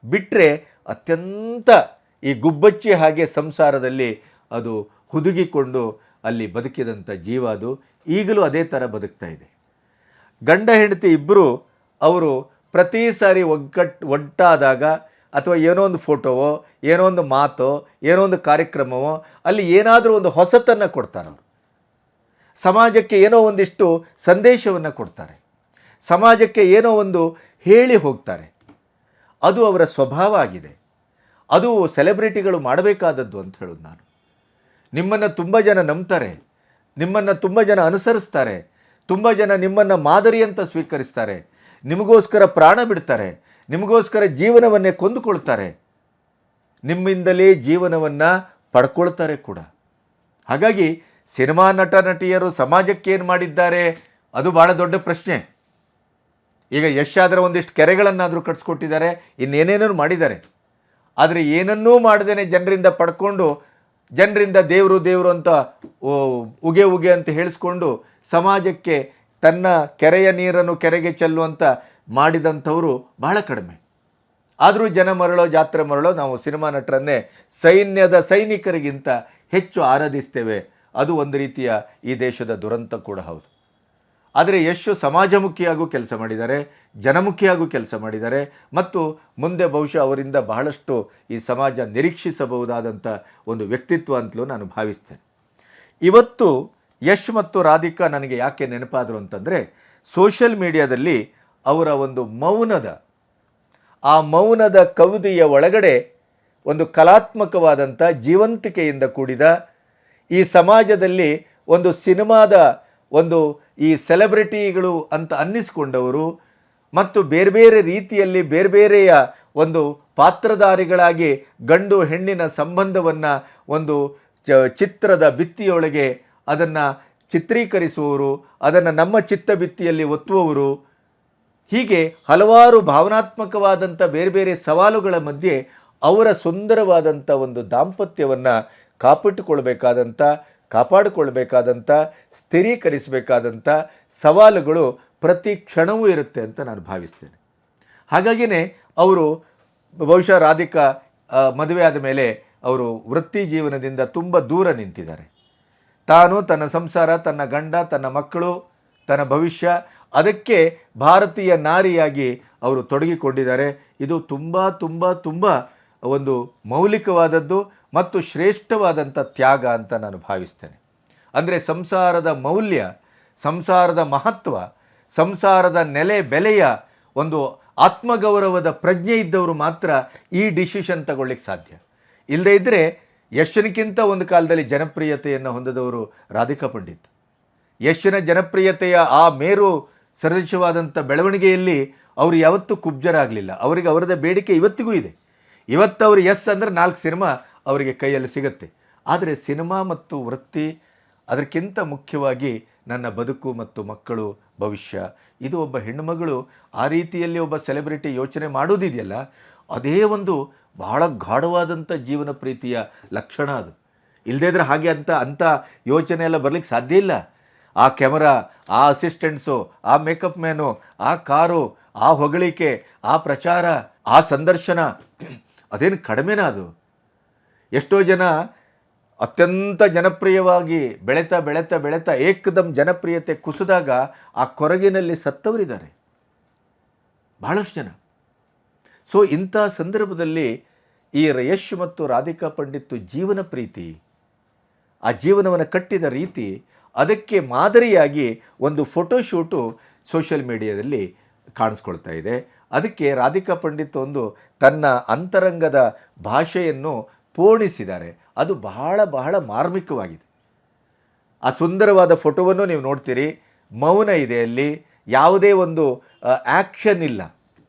ಬಿಟ್ಟರೆ ಅತ್ಯಂತ ಈ ಗುಬ್ಬಚ್ಚಿ ಹಾಗೆ ಸಂಸಾರದಲ್ಲಿ ಅದು ಹುದುಗಿಕೊಂಡು ಅಲ್ಲಿ ಬದುಕಿದಂಥ ಜೀವ ಅದು. ಈಗಲೂ ಅದೇ ಥರ ಬದುಕ್ತಾ ಇದೆ. ಗಂಡ ಹೆಂಡತಿ ಇಬ್ಬರು ಅವರು ಪ್ರತಿ ಸಾರಿ ಒಟ್ಟಾದಾಗ ಅಥವಾ ಏನೋ ಒಂದು ಫೋಟೋವೋ, ಏನೋ ಒಂದು ಮಾತೋ, ಏನೋ ಒಂದು ಕಾರ್ಯಕ್ರಮವೋ ಅಲ್ಲಿ ಏನಾದರೂ ಒಂದು ಹೊಸತನ್ನು ಕೊಡ್ತಾರೆ. ಅವರು ಸಮಾಜಕ್ಕೆ ಏನೋ ಒಂದಿಷ್ಟು ಸಂದೇಶವನ್ನು ಕೊಡ್ತಾರೆ, ಸಮಾಜಕ್ಕೆ ಏನೋ ಒಂದು ಹೇಳಿ ಹೋಗ್ತಾರೆ. ಅದು ಅವರ ಸ್ವಭಾವ ಆಗಿದೆ. ಅದು ಸೆಲೆಬ್ರಿಟಿಗಳು ಮಾಡಬೇಕಾದದ್ದು ಅಂತ ಹೇಳೋದು ನಾನು. ನಿಮ್ಮನ್ನು ತುಂಬ ಜನ ನಂಬ್ತಾರೆ, ನಿಮ್ಮನ್ನು ತುಂಬ ಜನ ಅನುಸರಿಸ್ತಾರೆ, ತುಂಬ ಜನ ನಿಮ್ಮನ್ನು ಮಾದರಿ ಅಂತ ಸ್ವೀಕರಿಸ್ತಾರೆ, ನಿಮಗೋಸ್ಕರ ಪ್ರಾಣ ಬಿಡ್ತಾರೆ, ನಿಮಗೋಸ್ಕರ ಜೀವನವನ್ನೇ ಕೊಂದುಕೊಳ್ತಾರೆ, ನಿಮ್ಮಿಂದಲೇ ಜೀವನವನ್ನು ಪಡ್ಕೊಳ್ತಾರೆ ಕೂಡ. ಹಾಗಾಗಿ ಸಿನಿಮಾ ನಟ ನಟಿಯರು ಸಮಾಜಕ್ಕೆ ಏನು ಮಾಡಿದ್ದಾರೆ ಅದು ಭಾಳ ದೊಡ್ಡ ಪ್ರಶ್ನೆ. ಈಗ ಯಶ್ ಆದರೆ ಒಂದಿಷ್ಟು ಕೆರೆಗಳನ್ನಾದರೂ ಕಟ್ಸ್ಕೊಟ್ಟಿದ್ದಾರೆ, ಇನ್ನೇನೇನೂ ಮಾಡಿದ್ದಾರೆ. ಆದರೆ ಏನನ್ನೂ ಮಾಡದೇನೆ ಜನರಿಂದ ಪಡ್ಕೊಂಡು, ಜನರಿಂದ ದೇವರು ದೇವರು ಅಂತ ಉಗೆ ಉಗೆ ಅಂತ ಹೇಳಿಸ್ಕೊಂಡು ಸಮಾಜಕ್ಕೆ ತನ್ನ ಕೆರೆಯ ನೀರನ್ನು ಕೆರೆಗೆ ಚೆಲ್ಲುವಂತ ಮಾಡಿದಂಥವರು ಬಹಳ ಕಡಿಮೆ. ಆದರೂ ಜನ ಮರಳೋ ಜಾತ್ರೆ ಮರಳೋ ನಾವು ಸಿನಿಮಾ ನಟರನ್ನೇ ಸೈನ್ಯದ ಸೈನಿಕರಿಗಿಂತ ಹೆಚ್ಚು ಆರಾಧಿಸ್ತೇವೆ. ಅದು ಒಂದು ರೀತಿಯ ಈ ದೇಶದ ದುರಂತ ಕೂಡ ಹೌದು. ಆದರೆ ಯಶ್ ಸಮಾಜಮುಖಿಯಾಗೂ ಕೆಲಸ ಮಾಡಿದ್ದಾರೆ, ಜನಮುಖಿಯಾಗೂ ಕೆಲಸ ಮಾಡಿದ್ದಾರೆ, ಮತ್ತು ಮುಂದೆ ಬಹುಶಃ ಅವರಿಂದ ಬಹಳಷ್ಟು ಈ ಸಮಾಜ ನಿರೀಕ್ಷಿಸಬಹುದಾದಂಥ ಒಂದು ವ್ಯಕ್ತಿತ್ವ ಅಂತಲೂ ನಾನು ಭಾವಿಸ್ತೇನೆ. ಇವತ್ತು ಯಶ್ ಮತ್ತು ರಾಧಿಕಾ ನನಗೆ ಯಾಕೆ ನೆನಪಾದರು ಅಂತಂದರೆ, ಸೋಷಿಯಲ್ ಮೀಡಿಯಾದಲ್ಲಿ ಅವರ ಒಂದು ಮೌನದ ಕವಿತೆಯ ಒಳಗಡೆ ಒಂದು ಕಲಾತ್ಮಕವಾದಂಥ ಜೀವಂತಿಕೆಯಿಂದ ಕೂಡಿದ ಈ ಸಮಾಜದಲ್ಲಿ ಒಂದು ಸಿನಿಮಾದ ಒಂದು ಈ ಸೆಲೆಬ್ರಿಟಿಗಳು ಅಂತ ಅನ್ನಿಸ್ಕೊಂಡವರು ಮತ್ತು ಬೇರೆ ಬೇರೆ ರೀತಿಯಲ್ಲಿ ಬೇರೆ ಬೇರೆಯ ಒಂದು ಪಾತ್ರಧಾರಿಗಳಾಗಿ ಗಂಡು ಹೆಣ್ಣಿನ ಸಂಬಂಧವನ್ನು ಒಂದು ಚಿತ್ರದ ಭಿತ್ತಿಯೊಳಗೆ ಅದನ್ನು ಚಿತ್ರೀಕರಿಸುವವರು, ಅದನ್ನು ನಮ್ಮ ಚಿತ್ತಭಿತ್ತಿಯಲ್ಲಿ ಒತ್ತುವವರು, ಹೀಗೆ ಹಲವಾರು ಭಾವನಾತ್ಮಕವಾದಂಥ ಬೇರೆ ಬೇರೆ ಸವಾಲುಗಳ ಮಧ್ಯೆ ಅವರ ಸುಂದರವಾದಂಥ ಒಂದು ದಾಂಪತ್ಯವನ್ನು ಕಾಪಾಡಿಕೊಳ್ಬೇಕಾದಂಥ ಸ್ಥಿರೀಕರಿಸಬೇಕಾದಂಥ ಸವಾಲುಗಳು ಪ್ರತಿ ಕ್ಷಣವೂ ಇರುತ್ತೆ ಅಂತ ನಾನು ಭಾವಿಸ್ತೇನೆ. ಹಾಗಾಗಿಯೇ ಅವರು ಬಹುಶಃ ರಾಧಿಕಾ ಮದುವೆ ಆದ ಮೇಲೆ ಅವರು ವೃತ್ತಿ ಜೀವನದಿಂದ ತುಂಬ ದೂರ ನಿಂತಿದ್ದಾರೆ. ತಾನು, ತನ್ನ ಸಂಸಾರ, ತನ್ನ ಗಂಡ, ತನ್ನ ಮಕ್ಕಳು, ತನ್ನ ಭವಿಷ್ಯ, ಅದಕ್ಕೆ ಭಾರತೀಯ ನಾರಿಯಾಗಿ ಅವರು ತೊಡಗಿಕೊಂಡಿದ್ದಾರೆ. ಇದು ತುಂಬ ತುಂಬ ತುಂಬ ಒಂದು ಮೌಲಿಕವಾದದ್ದು ಮತ್ತು ಶ್ರೇಷ್ಠವಾದಂಥ ತ್ಯಾಗ ಅಂತ ನಾನು ಭಾವಿಸ್ತೇನೆ. ಅಂದರೆ ಸಂಸಾರದ ಮೌಲ್ಯ, ಸಂಸಾರದ ಮಹತ್ವ, ಸಂಸಾರದ ನೆಲೆ ಬೆಲೆಯ ಒಂದು ಆತ್ಮಗೌರವದ ಪ್ರಜ್ಞೆ ಇದ್ದವರು ಮಾತ್ರ ಈ ಡಿಸಿಷನ್ ತಗೊಳ್ಳಿಕ್ಕೆ ಸಾಧ್ಯ. ಇಲ್ಲದೇ ಇದ್ದರೆ ಯಶ್ನಿಗಿಂತ ಒಂದು ಕಾಲದಲ್ಲಿ ಜನಪ್ರಿಯತೆಯನ್ನು ಹೊಂದಿದವರು ರಾಧಿಕಾ ಪಂಡಿತ್. ಯಶ್ನ ಜನಪ್ರಿಯತೆಯ ಆ ಮೇರು ಸದೃಶವಾದಂಥ ಬೆಳವಣಿಗೆಯಲ್ಲಿ ಅವರು ಯಾವತ್ತೂ ಕುಬ್ಜರಾಗಲಿಲ್ಲ. ಅವರಿಗೆ ಅವರದೇ ಬೇಡಿಕೆ ಇವತ್ತಿಗೂ ಇದೆ. ಇವತ್ತು ಅವರು ಎಸ್ ಅಂದರೆ 4 ಸಿನಿಮಾ ಅವರಿಗೆ ಕೈಯಲ್ಲಿ ಸಿಗುತ್ತೆ. ಆದರೆ ಸಿನಿಮಾ ಮತ್ತು ವೃತ್ತಿ, ಅದಕ್ಕಿಂತ ಮುಖ್ಯವಾಗಿ ನನ್ನ ಬದುಕು ಮತ್ತು ಮಕ್ಕಳು ಭವಿಷ್ಯ, ಇದು ಒಬ್ಬ ಹೆಣ್ಣುಮಗಳು ಆ ರೀತಿಯಲ್ಲಿ ಒಬ್ಬ ಸೆಲೆಬ್ರಿಟಿ ಯೋಚನೆ ಮಾಡೋದಿದೆಯಲ್ಲ, ಅದೇ ಒಂದು ಬಹಳ ಗಾಢವಾದಂಥ ಜೀವನ ಪ್ರೀತಿಯ ಲಕ್ಷಣ. ಅದು ಇಲ್ಲದೇ ಇದ್ರೆ ಹಾಗೆ ಅಂಥ ಯೋಚನೆ ಎಲ್ಲ ಬರಲಿಕ್ಕೆ ಸಾಧ್ಯ ಇಲ್ಲ. ಆ ಕ್ಯಾಮರಾ, ಆ ಅಸಿಸ್ಟೆಂಟ್ಸು, ಆ ಮೇಕಪ್ ಮ್ಯಾನು, ಆ ಕಾರು, ಆ ಹೊಗಳಿಕೆ, ಆ ಪ್ರಚಾರ, ಆ ಸಂದರ್ಶನ, ಅದೇನು ಕಡಿಮೆನಾ? ಅದು ಎಷ್ಟೋ ಜನ ಅತ್ಯಂತ ಜನಪ್ರಿಯವಾಗಿ ಬೆಳೀತಾ ಬೆಳೀತಾ ಬೆಳೀತಾ ಏಕದಮ್ ಜನಪ್ರಿಯತೆ ಕುಸಿದಾಗ ಆ ಕೊರಗಿನಲ್ಲಿ ಸತ್ತವರಿದ್ದಾರೆ ಬಹಳಷ್ಟು ಜನ. ಸೊ ಇಂಥ ಸಂದರ್ಭದಲ್ಲಿ ಈ ಯಶ್ ಮತ್ತು ರಾಧಿಕಾ ಪಂಡಿತ್ ಜೀವನ ಪ್ರೀತಿ, ಆ ಜೀವನವನ್ನು ಕಟ್ಟಿದ ರೀತಿ, ಅದಕ್ಕೆ ಮಾದರಿಯಾಗಿ ಒಂದು ಫೋಟೋಶೂಟು ಸೋಷಿಯಲ್ ಮೀಡಿಯಾದಲ್ಲಿ ಕಾಣಿಸ್ಕೊಳ್ತಾ ಇದೆ. ಅದಕ್ಕೆ ರಾಧಿಕಾ ಪಂಡಿತ್ ಒಂದು ತನ್ನ ಅಂತರಂಗದ ಭಾಷೆಯನ್ನು ಪೋಣಿಸಿದ್ದಾರೆ. ಅದು ಬಹಳ ಬಹಳ ಮಾರ್ಮಿಕವಾಗಿದೆ. ಆ ಸುಂದರವಾದ ಫೋಟೋವನ್ನು ನೀವು ನೋಡ್ತೀರಿ, ಮೌನ ಇದೆ, ಅಲ್ಲಿ ಯಾವುದೇ ಒಂದು ಆ್ಯಕ್ಷನ್ ಇಲ್ಲ,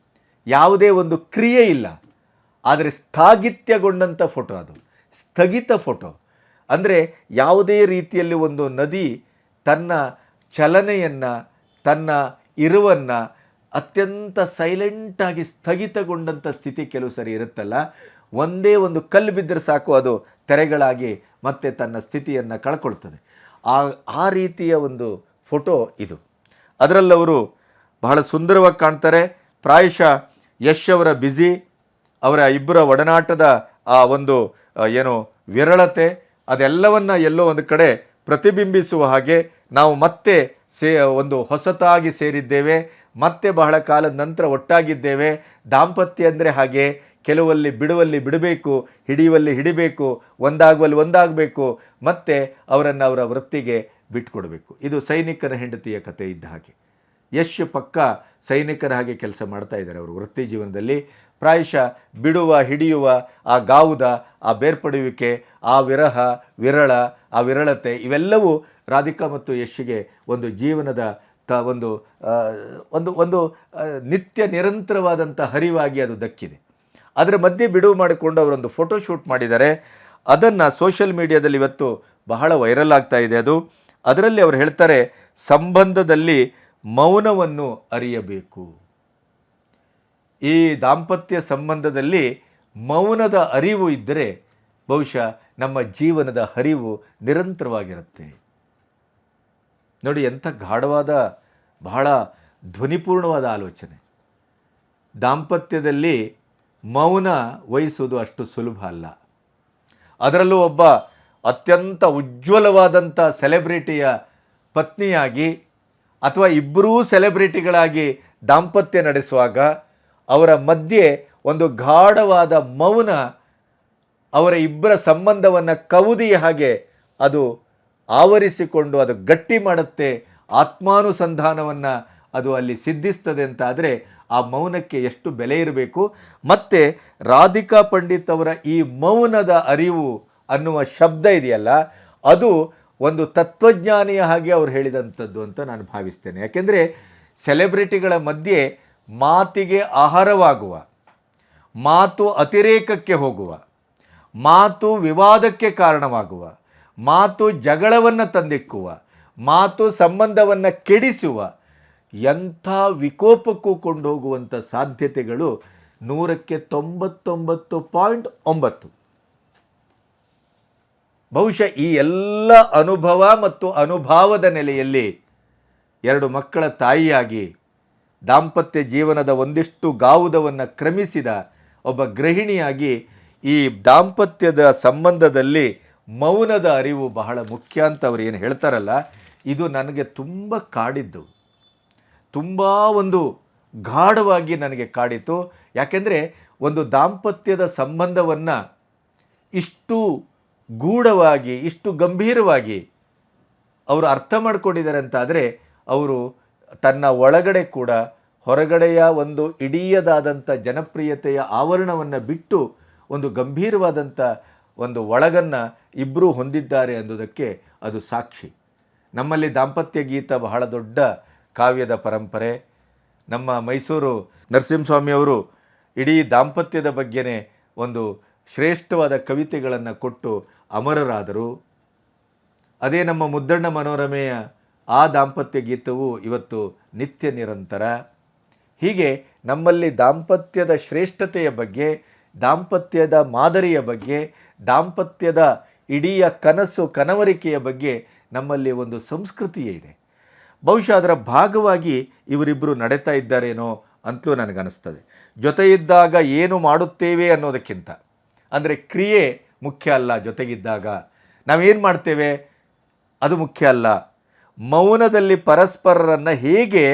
ಯಾವುದೇ ಒಂದು ಕ್ರಿಯೆ ಇಲ್ಲ, ಆದರೆ ಸ್ಥಗಿತಗೊಂಡಂಥ ಫೋಟೋ, ಅದು ಸ್ಥಗಿತ ಫೋಟೋ. ಅಂದರೆ ಯಾವುದೇ ರೀತಿಯಲ್ಲಿ ಒಂದು ನದಿ ತನ್ನ ಚಲನೆಯನ್ನು, ತನ್ನ ಇರುವನ್ನು ಅತ್ಯಂತ ಸೈಲೆಂಟಾಗಿ ಸ್ಥಗಿತಗೊಂಡಂಥ ಸ್ಥಿತಿ ಕೆಲವು ಸರಿ ಇರುತ್ತಲ್ಲ, ಒಂದೇ ಒಂದು ಕಲ್ಲು ಬಿದ್ದರೆ ಸಾಕು ಅದು ತೆರೆಗಳಾಗಿ ಮತ್ತೆ ತನ್ನ ಸ್ಥಿತಿಯನ್ನು ಕಳ್ಕೊಳ್ತದೆ. ಆ ರೀತಿಯ ಒಂದು ಫೋಟೋ ಇದು. ಅದರಲ್ಲವರು ಬಹಳ ಸುಂದರವಾಗಿ ಕಾಣ್ತಾರೆ. ಪ್ರಾಯಶಃ ಯಶ್ ಅವರ ಬ್ಯುಸಿ, ಅವರ ಇಬ್ಬರ ಒಡನಾಟದ ಆ ಒಂದು ಏನು ವಿರಳತೆ, ಅದೆಲ್ಲವನ್ನು ಎಲ್ಲೋ ಒಂದು ಕಡೆ ಪ್ರತಿಬಿಂಬಿಸುವ ಹಾಗೆ ನಾವು ಮತ್ತೆ ಒಂದು ಹೊಸತಾಗಿ ಸೇರಿದ್ದೇವೆ, ಮತ್ತೆ ಬಹಳ ಕಾಲದ ನಂತರ ಒಟ್ಟಾಗಿದ್ದೇವೆ. ದಾಂಪತ್ಯ ಅಂದರೆ ಹಾಗೆ, ಕೆಲವಲ್ಲಿ ಬಿಡುವಲ್ಲಿ ಬಿಡಬೇಕು, ಹಿಡಿಯುವಲ್ಲಿ ಹಿಡಿಬೇಕು, ಒಂದಾಗುವಲ್ಲಿ ಒಂದಾಗಬೇಕು, ಮತ್ತೆ ಅವರನ್ನು ಅವರ ವೃತ್ತಿಗೆ ಬಿಟ್ಟುಕೊಡಬೇಕು. ಇದು ಸೈನಿಕರ ಹೆಂಡತಿಯ ಕಥೆ ಇದ್ದ ಹಾಗೆ. ಯಶ್ ಪಕ್ಕ ಸೈನಿಕರ ಹಾಗೆ ಕೆಲಸ ಮಾಡ್ತಾ ಇದ್ದಾರೆ ಅವರು ವೃತ್ತಿ ಜೀವನದಲ್ಲಿ. ಪ್ರಾಯಶಃ ಬಿಡುವ, ಹಿಡಿಯುವ, ಆ ಗಾವುದ, ಆ ಬೇರ್ಪಡುವಿಕೆ, ಆ ವಿರಹ, ವಿರಳ, ಆ ವಿರಳತೆ, ಇವೆಲ್ಲವೂ ರಾಧಿಕಾ ಮತ್ತು ಯಶ್ಗೆ ಒಂದು ಜೀವನದ ಒಂದು ಒಂದು ಒಂದು ನಿತ್ಯ ನಿರಂತರವಾದಂಥ ಹರಿವಾಗಿ ಅದು ದಕ್ಕಿದೆ. ಅದರ ಮಧ್ಯೆ ಬಿಡುವು ಮಾಡಿಕೊಂಡು ಅವರೊಂದು ಫೋಟೋಶೂಟ್ ಮಾಡಿದ್ದಾರೆ. ಅದನ್ನು ಸೋಷಿಯಲ್ ಮೀಡಿಯಾದಲ್ಲಿ ಇವತ್ತು ಬಹಳ ವೈರಲ್ ಆಗ್ತಾ ಇದೆ. ಅದರಲ್ಲಿ ಅವರು ಹೇಳ್ತಾರೆ, ಸಂಬಂಧದಲ್ಲಿ ಮೌನವನ್ನು ಅರಿಯಬೇಕು. ಈ ದಾಂಪತ್ಯ ಸಂಬಂಧದಲ್ಲಿ ಮೌನದ ಅರಿವು ಇದ್ದರೆ ಬಹುಶಃ ನಮ್ಮ ಜೀವನದ ಹರಿವು ನಿರಂತರವಾಗಿರುತ್ತೆ. ನೋಡಿ, ಎಂಥ ಗಾಢವಾದ, ಬಹಳ ಧ್ವನಿಪೂರ್ಣವಾದ ಆಲೋಚನೆ. ದಾಂಪತ್ಯದಲ್ಲಿ ಮೌನ ವಹಿಸುವುದು ಅಷ್ಟು ಸುಲಭ ಅಲ್ಲ. ಅದರಲ್ಲೂ ಒಬ್ಬ ಅತ್ಯಂತ ಉಜ್ವಲವಾದಂಥ ಸೆಲೆಬ್ರಿಟಿಯ ಪತ್ನಿಯಾಗಿ ಅಥವಾ ಇಬ್ಬರೂ ಸೆಲೆಬ್ರಿಟಿಗಳಾಗಿ ದಾಂಪತ್ಯ ನಡೆಸುವಾಗ ಅವರ ಮಧ್ಯೆ ಒಂದು ಗಾಢವಾದ ಮೌನ ಅವರ ಇಬ್ಬರ ಸಂಬಂಧವನ್ನು ಕವುದಿಯ ಹಾಗೆ ಅದು ಆವರಿಸಿಕೊಂಡು ಅದು ಗಟ್ಟಿ ಮಾಡುತ್ತೆ, ಆತ್ಮಾನುಸಂಧಾನವನ್ನು ಅದು ಅಲ್ಲಿ ಸಿದ್ಧಿಸ್ತದೆ ಅಂತ ಆದರೆ ಆ ಮೌನಕ್ಕೆ ಎಷ್ಟು ಬೆಲೆ ಇರಬೇಕು. ಮತ್ತು ರಾಧಿಕಾ ಪಂಡಿತ್ ಅವರ ಈ ಮೌನದ ಅರಿವು ಅನ್ನುವ ಶಬ್ದ ಇದೆಯಲ್ಲ, ಅದು ಒಂದು ತತ್ವಜ್ಞಾನಿಯ ಹಾಗೆ ಅವ್ರು ಹೇಳಿದಂಥದ್ದು ಅಂತ ನಾನು ಭಾವಿಸ್ತೇನೆ. ಯಾಕೆಂದರೆ ಸೆಲೆಬ್ರಿಟಿಗಳ ಮಧ್ಯೆ ಮಾತಿಗೆ ಆಹಾರವಾಗುವ, ಮಾತು ಅತಿರೇಕಕ್ಕೆ ಹೋಗುವ, ಮಾತು ವಿವಾದಕ್ಕೆ ಕಾರಣವಾಗುವ, ಮಾತು ಜಗಳವನ್ನು ತಂದಿಕ್ಕುವ, ಮಾತು ಸಂಬಂಧವನ್ನು ಕೆಡಿಸುವ, ಎಂಥ ವಿಕೋಪಕ್ಕೂ ಕೊಂಡೋಗುವಂಥ ಸಾಧ್ಯತೆಗಳು 99.9. ಬಹುಶಃ ಈ ಎಲ್ಲ ಅನುಭವ ಮತ್ತು ಅನುಭಾವದ ನೆಲೆಯಲ್ಲಿ ಎರಡು ಮಕ್ಕಳ ತಾಯಿಯಾಗಿ ದಾಂಪತ್ಯ ಜೀವನದ ಒಂದಿಷ್ಟು ಗಾವುದವನ್ನು ಕ್ರಮಿಸಿದ ಒಬ್ಬ ಗೃಹಿಣಿಯಾಗಿ ಈ ದಾಂಪತ್ಯದ ಸಂಬಂಧದಲ್ಲಿ ಮೌನದ ಅರಿವು ಬಹಳ ಮುಖ್ಯ ಅಂತ ಅವರು ಏನು ಹೇಳ್ತಾರಲ್ಲ, ಇದು ನನಗೆ ತುಂಬ ಕಾಡಿದ್ದು, ತುಂಬ ಒಂದು ಗಾಢವಾಗಿ ನನಗೆ ಕಾಡಿತು. ಯಾಕೆಂದರೆ ಒಂದು ದಾಂಪತ್ಯದ ಸಂಬಂಧವನ್ನು ಇಷ್ಟು ಗೂಢವಾಗಿ, ಇಷ್ಟು ಗಂಭೀರವಾಗಿ ಅವರು ಅರ್ಥ ಮಾಡ್ಕೊಂಡಿದ್ದಾರೆ ಅಂತಾದರೆ ಅವರು ತನ್ನ ಒಳಗಡೆ ಕೂಡ ಹೊರಗಡೆಯ ಒಂದು ಇಡೀಯದಾದಂಥ ಜನಪ್ರಿಯತೆಯ ಆವರಣವನ್ನು ಬಿಟ್ಟು ಒಂದು ಗಂಭೀರವಾದಂಥ ಒಂದು ಒಳಗನ್ನು ಇಬ್ಬರೂ ಹೊಂದಿದ್ದಾರೆ ಅನ್ನೋದಕ್ಕೆ ಅದು ಸಾಕ್ಷಿ. ನಮ್ಮಲ್ಲಿ ದಾಂಪತ್ಯ ಗೀತ ಬಹಳ ದೊಡ್ಡ ಕಾವ್ಯದ ಪರಂಪರೆ. ನಮ್ಮ ಮೈಸೂರು ನರಸಿಂಹಸ್ವಾಮಿಯವರು ಇಡೀ ದಾಂಪತ್ಯದ ಬಗ್ಗೆನೇ ಒಂದು ಶ್ರೇಷ್ಠವಾದ ಕವಿತೆಗಳನ್ನು ಕೊಟ್ಟು ಅಮರರಾದರು. ಅದೇ ನಮ್ಮ ಮುದ್ದಣ್ಣ ಮನೋರಮೆಯ ಆ ದಾಂಪತ್ಯ ಗೀತವು ಇವತ್ತು ನಿತ್ಯ ನಿರಂತರ. ಹೀಗೆ ನಮ್ಮಲ್ಲಿ ದಾಂಪತ್ಯದ ಶ್ರೇಷ್ಠತೆಯ ಬಗ್ಗೆ, ದಾಂಪತ್ಯದ ಮಾದರಿಯ ಬಗ್ಗೆ, ದಾಂಪತ್ಯದ ಇಡೀ ಕನಸು ಕನವರಿಕೆಯ ಬಗ್ಗೆ ನಮ್ಮಲ್ಲಿ ಒಂದು ಸಂಸ್ಕೃತಿಯೇ ಇದೆ. ಬಹುಶಃ ಅದರ ಭಾಗವಾಗಿ ಇವರಿಬ್ಬರು ನಡೀತಾ ಇದ್ದಾರೇನೋ ಅಂತಲೂ ನನಗನ್ನಿಸ್ತದೆ. ಜೊತೆ ಇದ್ದಾಗ ಏನು ಮಾಡುತ್ತೇವೆ ಅನ್ನೋದಕ್ಕಿಂತ, ಅಂದರೆ ಕ್ರಿಯೆ ಮುಖ್ಯ ಅಲ್ಲ. ಜೊತೆಗಿದ್ದಾಗ ನಾವೇನು ಮಾಡ್ತೇವೆ ಅದು ಮುಖ್ಯ ಅಲ್ಲ. ಮೌನದಲ್ಲಿ ಪರಸ್ಪರರನ್ನು ಹೇಗೆ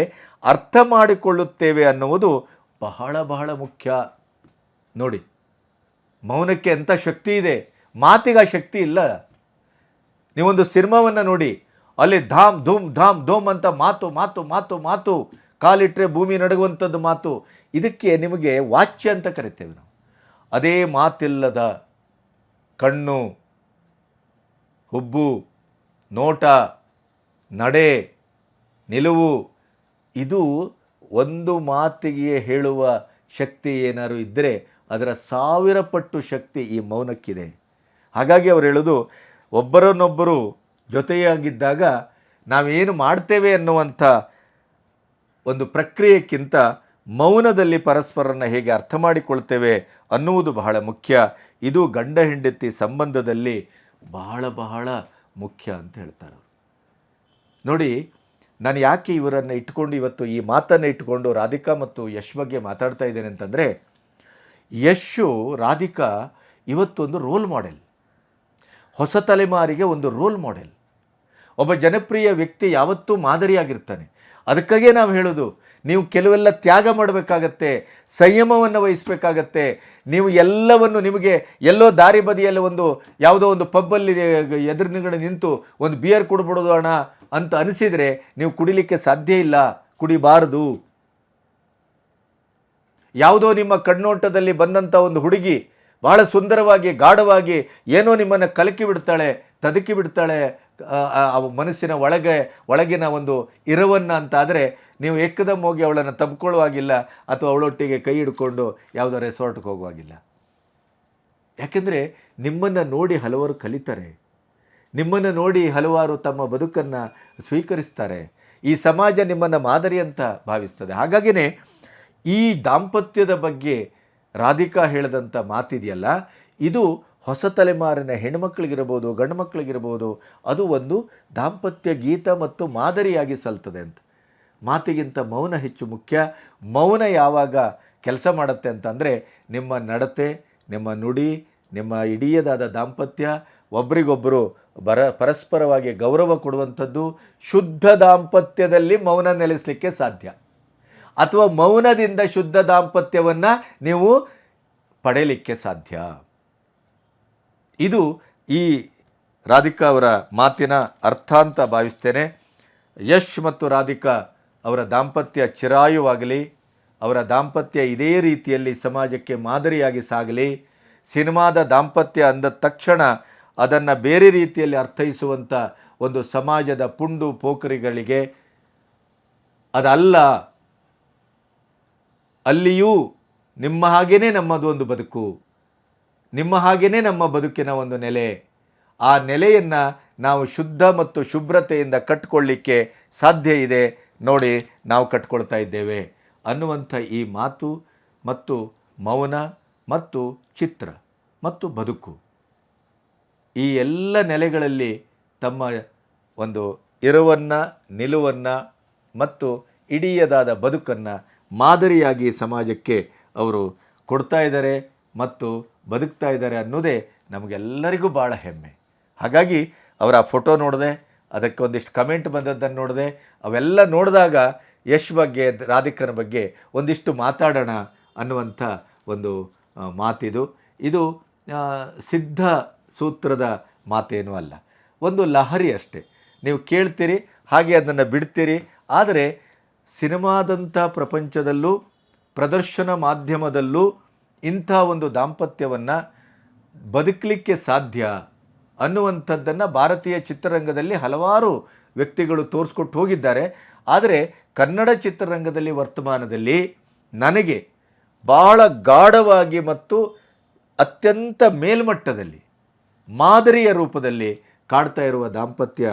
ಅರ್ಥ ಮಾಡಿಕೊಳ್ಳುತ್ತೇವೆ ಅನ್ನುವುದು ಬಹಳ ಬಹಳ ಮುಖ್ಯ. ನೋಡಿ, ಮೌನಕ್ಕೆ ಎಂಥ ಶಕ್ತಿ ಇದೆ, ಮಾತಿಗೆ ಆ ಶಕ್ತಿ ಇಲ್ಲ. ನೀವೊಂದು ಸಿನಿಮಾವನ್ನು ನೋಡಿ, ಅಲ್ಲಿ ಧಾಮ್ ಧೂಮ್ ಧಾಮ್ ಧೂಮ್ ಅಂತ ಮಾತು ಮಾತು ಮಾತು ಮಾತು, ಕಾಲಿಟ್ಟರೆ ಭೂಮಿ ನಡುಗುವಂಥದ್ದು ಮಾತು. ಇದಕ್ಕೆ ನಿಮಗೆ ವಾಚ್ಯ ಅಂತ ಕರಿತೇವೆ ನಾವು. ಅದೇ ಮಾತಿಲ್ಲದ ಕಣ್ಣು, ಹುಬ್ಬು, ನೋಟ, ನಡೆ, ನಿಲುವು, ಇದು ಒಂದು ಮಾತಿಗೆ ಹೇಳುವ ಶಕ್ತಿ ಏನಾದ್ರು ಇದ್ದರೆ ಅದರ 1000 ಪಟ್ಟು ಶಕ್ತಿ ಈ ಮೌನಕ್ಕಿದೆ. ಹಾಗಾಗಿ ಅವರು ಹೇಳೋದು, ಒಬ್ಬರನ್ನೊಬ್ಬರು ಜೊತೆಯಾಗಿದ್ದಾಗ ನಾವೇನು ಮಾಡ್ತೇವೆ ಅನ್ನುವಂಥ ಒಂದು ಪ್ರಕ್ರಿಯೆಕ್ಕಿಂತ ಮೌನದಲ್ಲಿ ಪರಸ್ಪರನ್ನು ಹೇಗೆ ಅರ್ಥ ಮಾಡಿಕೊಳ್ತೇವೆ ಅನ್ನುವುದು ಬಹಳ ಮುಖ್ಯ. ಇದು ಗಂಡ ಹೆಂಡತಿ ಸಂಬಂಧದಲ್ಲಿ ಬಹಳ ಬಹಳ ಮುಖ್ಯ ಅಂತ ಹೇಳ್ತಾರೆ ಅವರು. ನೋಡಿ, ನಾನು ಯಾಕೆ ಇವರನ್ನು ಇಟ್ಕೊಂಡು ಇವತ್ತು ಈ ಮಾತನ್ನು ಇಟ್ಕೊಂಡು ರಾಧಿಕಾ ಮತ್ತು ಯಶ್ ಬಗ್ಗೆ ಮಾತಾಡ್ತಾ ಇದ್ದೇನೆ ಅಂತಂದರೆ, ಯಶು ರಾಧಿಕಾ ಇವತ್ತೊಂದು ರೋಲ್ ಮಾಡೆಲ್, ಹೊಸ ತಲೆಮಾರಿಗೆ ಒಂದು ರೋಲ್ ಮಾಡೆಲ್. ಒಬ್ಬ ಜನಪ್ರಿಯ ವ್ಯಕ್ತಿ ಯಾವತ್ತೂ ಮಾದರಿಯಾಗಿರ್ತಾನೆ. ಅದಕ್ಕಾಗೇ ನಾವು ಹೇಳೋದು, ನೀವು ಕೆಲವೆಲ್ಲ ತ್ಯಾಗ ಮಾಡಬೇಕಾಗತ್ತೆ, ಸಂಯಮವನ್ನು ವಹಿಸಬೇಕಾಗತ್ತೆ. ನೀವು ಎಲ್ಲವನ್ನು, ನಿಮಗೆ ಎಲ್ಲೋ ದಾರಿ ಬದಿಯಲ್ಲಿ ಒಂದು ಯಾವುದೋ ಒಂದು ಪಬ್ಬಲ್ಲಿ ಎದುರಿನಗಡೆ ನಿಂತು ಒಂದು ಬಿಯರ್ ಕೊಡ್ಬಿಡೋದು ಅಣ್ಣ ಅಂತ ಅನಿಸಿದರೆ ನೀವು ಕುಡಿಲಿಕ್ಕೆ ಸಾಧ್ಯ ಇಲ್ಲ, ಕುಡಿಬಾರದು. ಯಾವುದೋ ನಿಮ್ಮ ಕಣ್ಣೋಟದಲ್ಲಿ ಬಂದಂಥ ಒಂದು ಹುಡುಗಿ ಬಹಳ ಸುಂದರವಾಗಿ ಗಾಢವಾಗಿ ಏನೋ ನಿಮ್ಮನ್ನು ಕಲಕಿ ಬಿಡ್ತಾಳೆ, ತದಕಿ ಬಿಡ್ತಾಳೆ ಮನಸ್ಸಿನ ಒಳಗಿನ ಒಂದು ಇರವನ್ನು ಅಂತಾದರೆ ನೀವು ಏಕದಮ್ ಹೋಗಿ ಅವಳನ್ನು ತಬ್ಕೊಳ್ಳುವಾಗಿಲ್ಲ, ಅಥವಾ ಅವಳೊಟ್ಟಿಗೆ ಕೈ ಹಿಡ್ಕೊಂಡು ಯಾವುದೋ ರೆಸಾರ್ಟ್ಗೆ ಹೋಗುವಾಗಿಲ್ಲ. ಯಾಕೆಂದರೆ ನಿಮ್ಮನ್ನು ನೋಡಿ ಹಲವರು ಕಲಿತಾರೆ, ನಿಮ್ಮನ್ನು ನೋಡಿ ಹಲವಾರು ತಮ್ಮ ಬದುಕನ್ನು ಸ್ವೀಕರಿಸ್ತಾರೆ. ಈ ಸಮಾಜ ನಿಮ್ಮನ್ನು ಮಾದರಿ ಅಂತ ಭಾವಿಸ್ತದೆ. ಹಾಗಾಗಿಯೇ ಈ ದಾಂಪತ್ಯದ ಬಗ್ಗೆ ರಾಧಿಕಾ ಹೇಳಿದಂಥ ಮಾತಿದೆಯಲ್ಲ, ಇದು ಹೊಸ ತಲೆಮಾರಿನ ಹೆಣ್ಮಕ್ಳಿಗಿರ್ಬೋದು ಗಂಡು ಮಕ್ಕಳಿಗಿರ್ಬೋದು, ಅದು ಒಂದು ದಾಂಪತ್ಯ ಗೀತ ಮತ್ತು ಮಾದರಿಯಾಗಿ ಸಲ್ತದೆ ಅಂತ. ಮಾತಿಗಿಂತ ಮೌನ ಹೆಚ್ಚು ಮುಖ್ಯ. ಮೌನ ಯಾವಾಗ ಕೆಲಸ ಮಾಡುತ್ತೆ ಅಂತಂದರೆ, ನಿಮ್ಮ ನಡತೆ, ನಿಮ್ಮ ನುಡಿ, ನಿಮ್ಮ ಇಡೀದಾದ ದಾಂಪತ್ಯ ಒಬ್ರಿಗೊಬ್ಬರು ಪರಸ್ಪರವಾಗಿ ಗೌರವ ಕೊಡುವಂಥದ್ದು. ಶುದ್ಧ ದಾಂಪತ್ಯದಲ್ಲಿ ಮೌನ ನೆಲೆಸಲಿಕ್ಕೆ ಸಾಧ್ಯ, ಅಥವಾ ಮೌನದಿಂದ ಶುದ್ಧ ದಾಂಪತ್ಯವನ್ನು ನೀವು ಪಡೆಯಲಿಕ್ಕೆ ಸಾಧ್ಯ. ಇದು ಈ ರಾಧಿಕಾ ಅವರ ಮಾತಿನ ಅರ್ಥ ಅಂತ ಭಾವಿಸ್ತೇನೆ. ಯಶ್ ಮತ್ತು ರಾಧಿಕಾ ಅವರ ದಾಂಪತ್ಯ ಚಿರಾಯುವಾಗಲಿ, ಅವರ ದಾಂಪತ್ಯ ಇದೇ ರೀತಿಯಲ್ಲಿ ಸಮಾಜಕ್ಕೆ ಮಾದರಿಯಾಗಿ ಸಾಗಲಿ. ಸಿನಿಮಾದ ದಾಂಪತ್ಯ ಅಂದ ತಕ್ಷಣ ಅದನ್ನು ಬೇರೆ ರೀತಿಯಲ್ಲಿ ಅರ್ಥೈಸುವಂಥ ಒಂದು ಸಮಾಜದ ಪುಂಡು ಪೋಖರಿಗಳಿಗೆ ಅದಲ್ಲ. ಅಲ್ಲಿಯೂ ನಿಮ್ಮ ಹಾಗೇ ನಮ್ಮದು ಒಂದು ಬದುಕು, ನಿಮ್ಮ ಹಾಗೇ ನಮ್ಮ ಬದುಕಿನ ಒಂದು ನೆಲೆ. ಆ ನೆಲೆಯನ್ನು ನಾವು ಶುದ್ಧ ಮತ್ತು ಶುಭ್ರತೆಯಿಂದ ಕಟ್ಟಿಕೊಳ್ಳಿಕ್ಕೆ ಸಾಧ್ಯ ಇದೆ. ನೋಡಿ, ನಾವು ಕಟ್ಕೊಳ್ತಾ ಇದ್ದೇವೆ ಅನ್ನುವಂಥ ಈ ಮಾತು ಮತ್ತು ಮೌನ ಮತ್ತು ಚಿತ್ರ ಮತ್ತು ಬದುಕು, ಈ ಎಲ್ಲ ನೆಲೆಗಳಲ್ಲಿ ತಮ್ಮ ಒಂದು ಇರುವನ್ನು, ನಿಲುವನ್ನು ಮತ್ತು ಇಡೀದಾದ ಬದುಕನ್ನು ಮಾದರಿಯಾಗಿ ಸಮಾಜಕ್ಕೆ ಅವರು ಕೊಡ್ತಾ ಇದ್ದಾರೆ ಮತ್ತು ಬದುಕ್ತಾ ಇದ್ದಾರೆ ಅನ್ನೋದೇ ನಮಗೆಲ್ಲರಿಗೂ ಭಾಳ ಹೆಮ್ಮೆ. ಹಾಗಾಗಿ ಅವರ ಫೋಟೋ ನೋಡಿದೆ, ಅದಕ್ಕೆ ಒಂದಿಷ್ಟು ಕಮೆಂಟ್ ಬಂದದ್ದನ್ನು ನೋಡಿದೆ. ಅವೆಲ್ಲ ನೋಡಿದಾಗ ಯಶ್ ಬಗ್ಗೆ, ರಾಧಿಕನ ಬಗ್ಗೆ ಒಂದಿಷ್ಟು ಮಾತಾಡೋಣ ಅನ್ನುವಂಥ ಒಂದು ಮಾತಿದು. ಇದು ಸಿದ್ಧ ಸೂತ್ರದ ಮಾತೇನೂ ಅಲ್ಲ, ಒಂದು ಲಹರಿ ಅಷ್ಟೇ. ನೀವು ಕೇಳ್ತೀರಿ, ಹಾಗೆ ಅದನ್ನು ಬಿಡ್ತೀರಿ. ಆದರೆ ಸಿನಿಮಾದಂಥ ಪ್ರಪಂಚದಲ್ಲೂ, ಪ್ರದರ್ಶನ ಮಾಧ್ಯಮದಲ್ಲೂ ಇಂಥ ಒಂದು ದಾಂಪತ್ಯವನ್ನು ಬದುಕಲಿಕ್ಕೆ ಸಾಧ್ಯ ಅನ್ನುವಂಥದ್ದನ್ನು ಭಾರತೀಯ ಚಿತ್ರರಂಗದಲ್ಲಿ ಹಲವಾರು ವ್ಯಕ್ತಿಗಳು ತೋರಿಸ್ಕೊಟ್ಟು ಹೋಗಿದ್ದಾರೆ. ಆದರೆ ಕನ್ನಡ ಚಿತ್ರರಂಗದಲ್ಲಿ ವರ್ತಮಾನದಲ್ಲಿ ನನಗೆ ಭಾಳ ಗಾಢವಾಗಿ ಮತ್ತು ಅತ್ಯಂತ ಮೇಲ್ಮಟ್ಟದಲ್ಲಿ ಮಾದರಿಯ ರೂಪದಲ್ಲಿ ಕಾಡ್ತಾ ಇರುವ ದಾಂಪತ್ಯ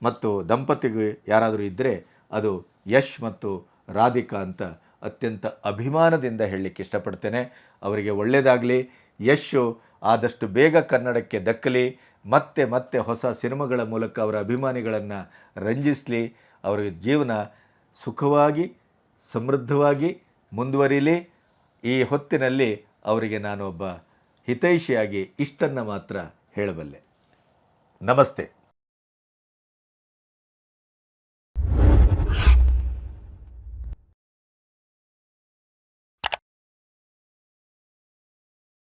ಮತ್ತು ದಂಪತಿಗಳು ಯಾರಾದರೂ ಇದ್ದರೆ ಅದು ಯಶ್ ಮತ್ತು ರಾಧಿಕಾ ಅಂತ ಅತ್ಯಂತ ಅಭಿಮಾನದಿಂದ ಹೇಳಲಿಕ್ಕೆ ಇಷ್ಟಪಡ್ತೇನೆ. ಅವರಿಗೆ ಒಳ್ಳೆಯದಾಗಲಿ. ಯಶು ಆದಷ್ಟು ಬೇಗ ಕನ್ನಡಕ್ಕೆ ದಕ್ಕಲಿ, ಮತ್ತೆ ಮತ್ತೆ ಹೊಸ ಸಿನಿಮಾಗಳ ಮೂಲಕ ಅವರ ಅಭಿಮಾನಿಗಳನ್ನು ರಂಜಿಸಲಿ. ಅವರ ಜೀವನ ಸುಖವಾಗಿ ಸಮೃದ್ಧವಾಗಿ ಮುಂದುವರಿಲಿ. ಈ ಹೊತ್ತಿನಲ್ಲಿ ಅವರಿಗೆ ನಾನು ಒಬ್ಬ ಹಿತೈಷಿಯಾಗಿ ಇಷ್ಟನ್ನು ಮಾತ್ರ ಹೇಳಬಲ್ಲೆ. ನಮಸ್ತೆ.